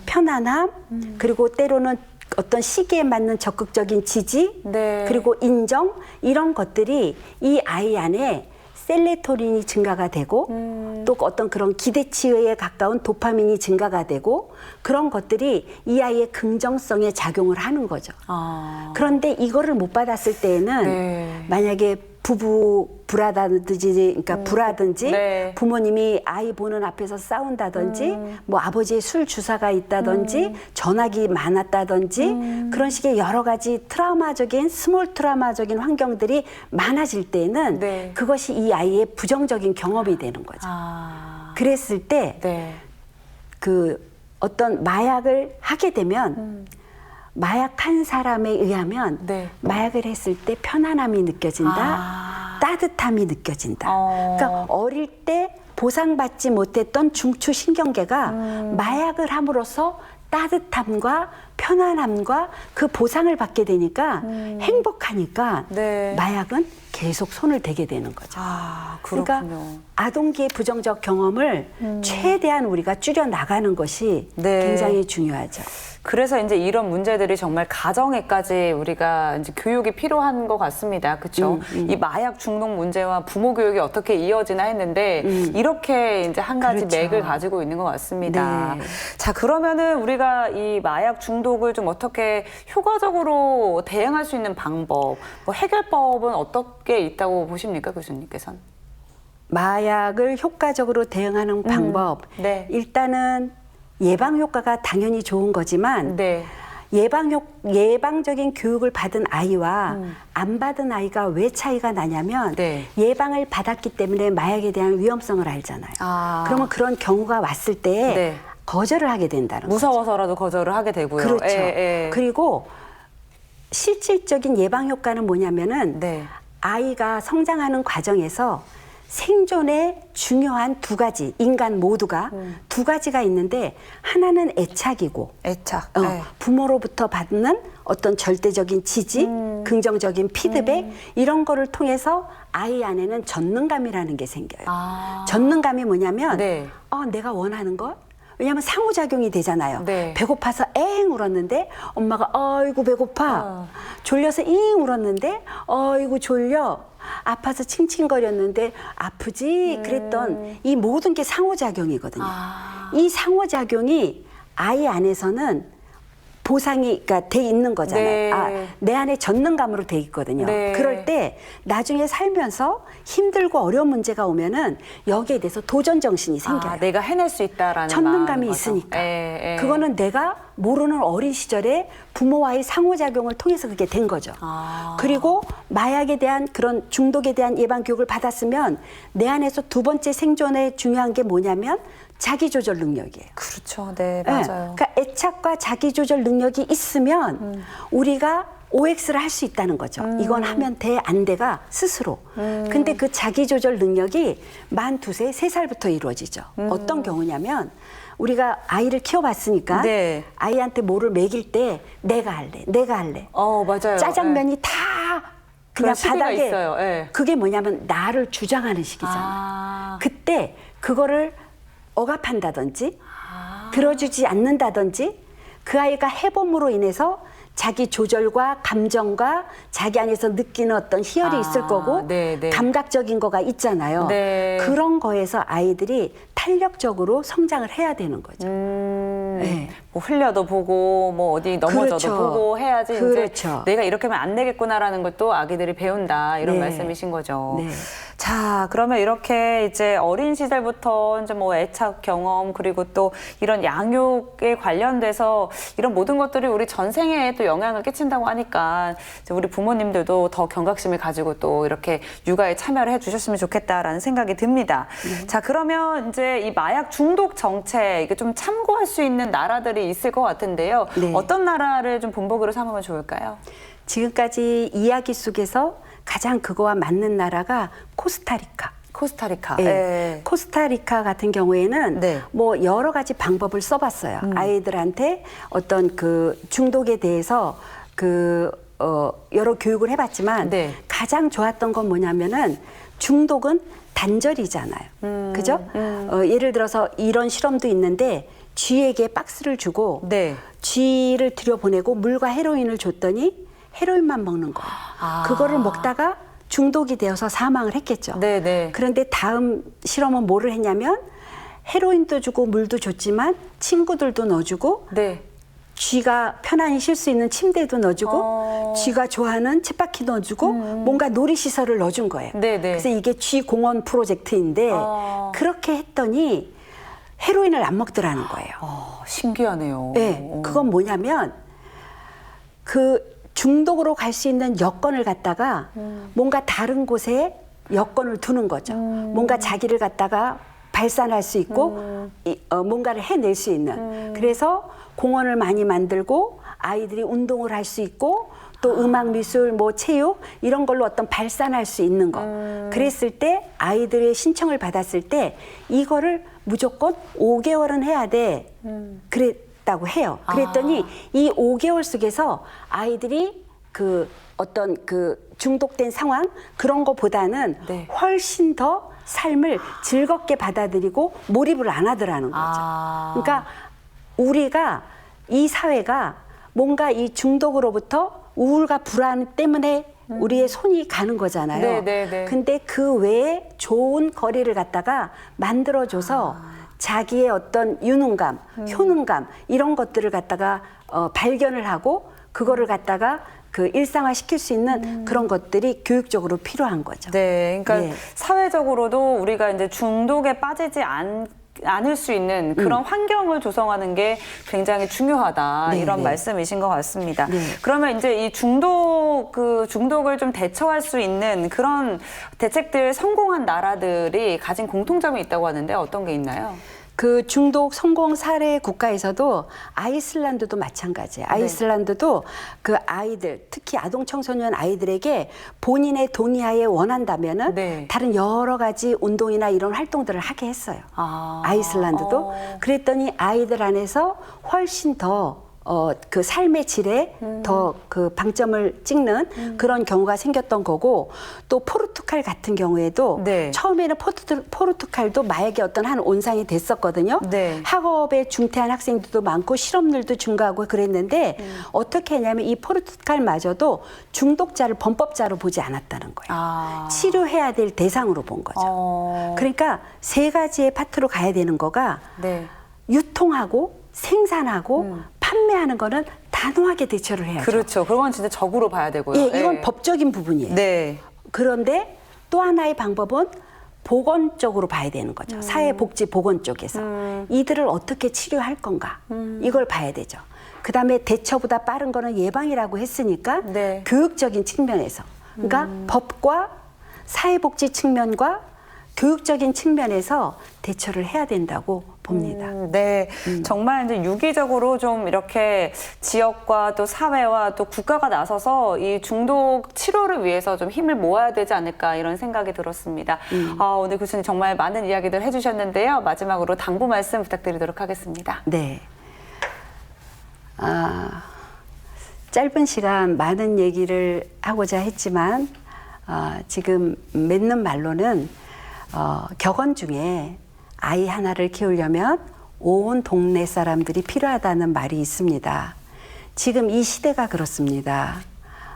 편안함, 그리고 때로는 어떤 시기에 맞는 적극적인 지지, 네. 그리고 인정 이런 것들이 이 아이 안에 셀레토닌이 증가가 되고 또 어떤 그런 기대치에 가까운 도파민이 증가가 되고 그런 것들이 이 아이의 긍정성에 작용을 하는 거죠. 그런데 이거를 못 받았을 때에는 네. 만약에 불하다든지, 그러니까 불하든지 네. 부모님이 아이 보는 앞에서 싸운다든지, 뭐 아버지의 술 주사가 있다든지, 전화기 많았다든지, 그런 식의 여러 가지 트라우마적인, 스몰 트라우마적인 환경들이 많아질 때는 네. 그것이 이 아이의 부정적인 경험이 되는 거죠. 그랬을 때, 네. 그 어떤 마약을 하게 되면, 마약한 사람에 의하면 네. 마약을 했을 때 편안함이 느껴진다, 따뜻함이 느껴진다. 그러니까 어릴 때 보상받지 못했던 중추신경계가 마약을 함으로써 따뜻함과 편안함과 그 보상을 받게 되니까 행복하니까 네. 마약은 계속 손을 대게 되는 거죠. 그렇군요. 그러니까 아동기의 부정적 경험을 최대한 우리가 줄여 나가는 것이 네. 굉장히 중요하죠. 그래서 이제 이런 문제들이 정말 가정에까지 우리가 이제 교육이 필요한 것 같습니다. 그렇죠? 이 마약 중독 문제와 부모 교육이 어떻게 이어지나 했는데 이렇게 이제 한 가지 그렇죠. 맥을 가지고 있는 것 같습니다. 네. 자, 그러면은 우리가 이 마약 중독을 좀 어떻게 효과적으로 대응할 수 있는 방법, 뭐 해결법은 어떻게 있다고 보십니까, 교수님께서는? 마약을 효과적으로 대응하는 방법. 네. 일단은 예방 효과가 당연히 좋은 거지만 네. 예방적인 교육을 받은 아이와 안 받은 아이가 왜 차이가 나냐면 네. 예방을 받았기 때문에 마약에 대한 위험성을 알잖아요. 그러면 그런 경우가 왔을 때 네. 거절을 하게 된다는 거죠. 무서워서라도 거절을 하게 되고요. 그렇죠. 예. 그리고 실질적인 예방 효과는 뭐냐면은 네. 아이가 성장하는 과정에서 생존에 중요한 두 가지, 인간 모두가 두 가지가 있는데 하나는 애착이고 애착. 부모로부터 받는 어떤 절대적인 지지, 긍정적인 피드백 이런 거를 통해서 아이 안에는 전능감이라는 게 생겨요. 전능감이 뭐냐면 네. 내가 원하는 것 왜냐하면 상호작용이 되잖아요. 네. 배고파서 엥 울었는데 엄마가 아이고 배고파. 졸려서 잉 울었는데 아이고 졸려. 아파서 칭칭거렸는데 아프지 그랬던 이 모든 게 상호작용이거든요. 이 상호작용이 아이 안에서는 보상이 그러니까 돼 있는 거잖아요. 네. 내 안에 전능감으로 돼 있거든요. 네. 그럴 때 나중에 살면서 힘들고 어려운 문제가 오면은 여기에 대해서 도전 정신이 생겨요. 내가 해낼 수 있다라는 전능감이 마음인 거죠. 있으니까. 예. 그거는 내가 모르는 어린 시절에 부모와의 상호작용을 통해서 그게 된 거죠. 그리고 마약에 대한 그런 중독에 대한 예방 교육을 받았으면 내 안에서 두 번째 생존에 중요한 게 뭐냐면 자기조절 능력이에요. 그렇죠. 네, 네. 맞아요. 그러니까 애착과 자기조절 능력이 있으면 우리가 OX를 할 수 있다는 거죠. 이건 하면 돼, 안 돼가 스스로. 근데 그 자기조절 능력이 만 두세, 세 살부터 이루어지죠. 어떤 경우냐면 우리가 아이를 키워봤으니까 네. 아이한테 뭐를 먹일 때 내가 할래, 내가 할래. 맞아요. 짜장면이 다 그냥 그런 시기가 바닥에 있어요. 예. 그게 뭐냐면 나를 주장하는 시기잖아요. 그때 그거를 억압한다든지 들어주지 않는다든지 그 아이가 해봄으로 인해서 자기 조절과 감정과 자기 안에서 느끼는 어떤 희열이 있을 거고 네. 감각적인 거가 있잖아요. 네. 그런 거에서 아이들이 탄력적으로 성장을 해야 되는 거죠. 네. 뭐 흘려도 보고 뭐 어디 넘어져도 그렇죠. 보고 해야지 그렇죠. 이제 내가 이렇게 하면 안 되겠구나라는 것도 아기들이 배운다 이런 네. 말씀이신 거죠. 네. 자, 그러면 이렇게 이제 어린 시절부터 이제 뭐 애착 경험 그리고 또 이런 양육에 관련돼서 이런 모든 것들이 우리 전생에 또 영향을 끼친다고 하니까 이제 우리 부모님들도 더 경각심을 가지고 또 이렇게 육아에 참여를 해주셨으면 좋겠다라는 생각이 듭니다. 자, 그러면 이제 이 마약 중독 정책 이게 좀 참고할 수 있는 나라들이 있을 것 같은데요. 네. 어떤 나라를 좀 본보기로 삼으면 좋을까요? 지금까지 이야기 속에서 가장 그거와 맞는 나라가 코스타리카. 코스타리카. 예. 예. 코스타리카 같은 경우에는 네. 뭐 여러 가지 방법을 써봤어요. 아이들한테 어떤 그 중독에 대해서 여러 교육을 해봤지만 네. 가장 좋았던 건 뭐냐면은 중독은 단절이잖아요. 그죠? 예를 들어서 이런 실험도 있는데 쥐에게 박스를 주고 네. 쥐를 들여보내고 물과 헤로인을 줬더니 헤로인만 먹는 거예요. 그거를 먹다가 중독이 되어서 사망을 했겠죠. 네네. 그런데 다음 실험은 뭐를 했냐면 헤로인도 주고 물도 줬지만 친구들도 넣어주고 네. 쥐가 편안히 쉴 수 있는 침대도 넣어주고 쥐가 좋아하는 쳇바퀴 넣어주고 뭔가 놀이시설을 넣어준 거예요. 네네. 그래서 이게 쥐 공원 프로젝트인데 그렇게 했더니 헤로인을 안 먹더라는 거예요. 신기하네요. 네, 그건 뭐냐면 그 중독으로 갈 수 있는 여건을 갖다가 뭔가 다른 곳에 여건을 두는 거죠. 뭔가 자기를 갖다가 발산할 수 있고 뭔가를 해낼 수 있는. 그래서 공원을 많이 만들고 아이들이 운동을 할 수 있고 또 음악, 미술, 뭐 체육 이런 걸로 어떤 발산할 수 있는 거. 그랬을 때 아이들의 신청을 받았을 때 이거를 무조건 5개월은 해야 돼. 그랬다고 해요. 그랬더니 이 5개월 속에서 아이들이 그 어떤 그 중독된 상황 그런 거보다는 네. 훨씬 더 삶을 즐겁게 받아들이고 몰입을 안 하더라는 거죠. 그러니까 우리가 이 사회가 뭔가 이 중독으로부터 우울과 불안 때문에 우리의 손이 가는 거잖아요. 네. 근데 그 외에 좋은 거리를 갖다가 만들어줘서 자기의 어떤 유능감, 효능감 이런 것들을 갖다가 발견을 하고 그거를 갖다가 그 일상화 시킬 수 있는 그런 것들이 교육적으로 필요한 거죠. 네, 그러니까 예. 사회적으로도 우리가 이제 중독에 빠지지 않을 수 있는 그런 환경을 조성하는 게 굉장히 중요하다 네, 이런 네. 말씀이신 것 같습니다. 네. 그러면 이제 이 중독을 좀 대처할 수 있는 그런 대책들 성공한 나라들이 가진 공통점이 있다고 하는데 어떤 게 있나요? 그 중독 성공 사례 국가에서도 아이슬란드도 마찬가지예요. 아이슬란드도 그 아이들, 특히 아동 청소년 아이들에게 본인의 동의하에 원한다면은 네. 다른 여러 가지 운동이나 이런 활동들을 하게 했어요. 아이슬란드도. 그랬더니 아이들 안에서 훨씬 더 그 삶의 질에 더 그 방점을 찍는 그런 경우가 생겼던 거고 또 포르투갈 같은 경우에도 네. 처음에는 포르투갈도 마약의 어떤 한 온상이 됐었거든요. 네. 학업에 중퇴한 학생들도 많고 실업률도 증가하고 그랬는데 어떻게 했냐면 이 포르투갈마저도 중독자를 범법자로 보지 않았다는 거예요. 치료해야 될 대상으로 본 거죠. 그러니까 세 가지의 파트로 가야 되는 거가 네. 유통하고 생산하고 판매하는 거는 단호하게 대처를 해야죠. 그렇죠. 그건 진짜 적으로 봐야 되고요. 예, 이건 네. 법적인 부분이에요. 네. 그런데 또 하나의 방법은 보건 쪽으로 봐야 되는 거죠. 사회복지보건 쪽에서. 이들을 어떻게 치료할 건가. 이걸 봐야 되죠. 그다음에 대처보다 빠른 거는 예방이라고 했으니까 네. 교육적인 측면에서. 그러니까 법과 사회복지 측면과 교육적인 측면에서 대처를 해야 된다고 봅니다. 네, 정말 이제 유기적으로 좀 이렇게 지역과 또 사회와 또 국가가 나서서 이 중독 치료를 위해서 좀 힘을 모아야 되지 않을까 이런 생각이 들었습니다. 오늘 교수님 정말 많은 이야기들 해주셨는데요. 마지막으로 당부 말씀 부탁드리도록 하겠습니다. 네. 짧은 시간 많은 얘기를 하고자 했지만 지금 맺는 말로는 격언 중에 아이 하나를 키우려면 온 동네 사람들이 필요하다는 말이 있습니다. 지금 이 시대가 그렇습니다.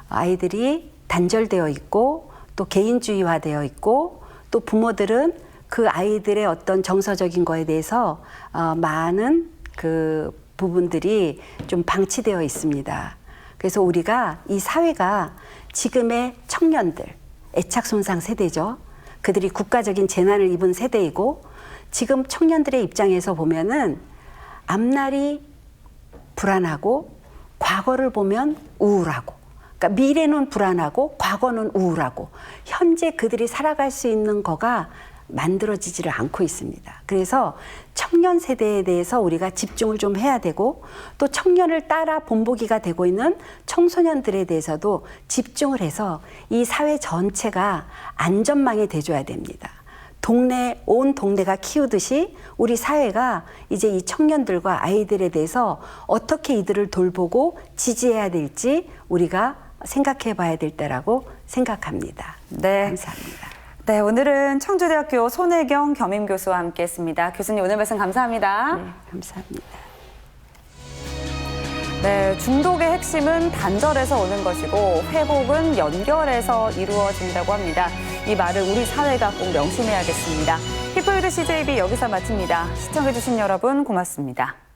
아이들이 단절되어 있고 또 개인주의화되어 있고 또 부모들은 그 아이들의 어떤 정서적인 거에 대해서 많은 그 부분들이 좀 방치되어 있습니다. 그래서 우리가 이 사회가 지금의 청년들, 애착손상 세대죠. 그들이 국가적인 재난을 입은 세대이고 지금 청년들의 입장에서 보면은 앞날이 불안하고 과거를 보면 우울하고 그러니까 미래는 불안하고 과거는 우울하고 현재 그들이 살아갈 수 있는 거가 만들어지지를 않고 있습니다. 그래서 청년 세대에 대해서 우리가 집중을 좀 해야 되고 또 청년을 따라 본보기가 되고 있는 청소년들에 대해서도 집중을 해서 이 사회 전체가 안전망이 돼줘야 됩니다. 온 동네가 키우듯이 우리 사회가 이제 이 청년들과 아이들에 대해서 어떻게 이들을 돌보고 지지해야 될지 우리가 생각해 봐야 될 때라고 생각합니다. 네. 감사합니다. 네, 오늘은 청주대학교 손혜경 겸임교수와 함께했습니다. 교수님 오늘 말씀 감사합니다. 네, 감사합니다. 네, 중독의 핵심은 단절에서 오는 것이고 회복은 연결에서 이루어진다고 합니다. 이 말을 우리 사회가 꼭 명심해야겠습니다. 히포유드 CJB 여기서 마칩니다. 시청해주신 여러분 고맙습니다.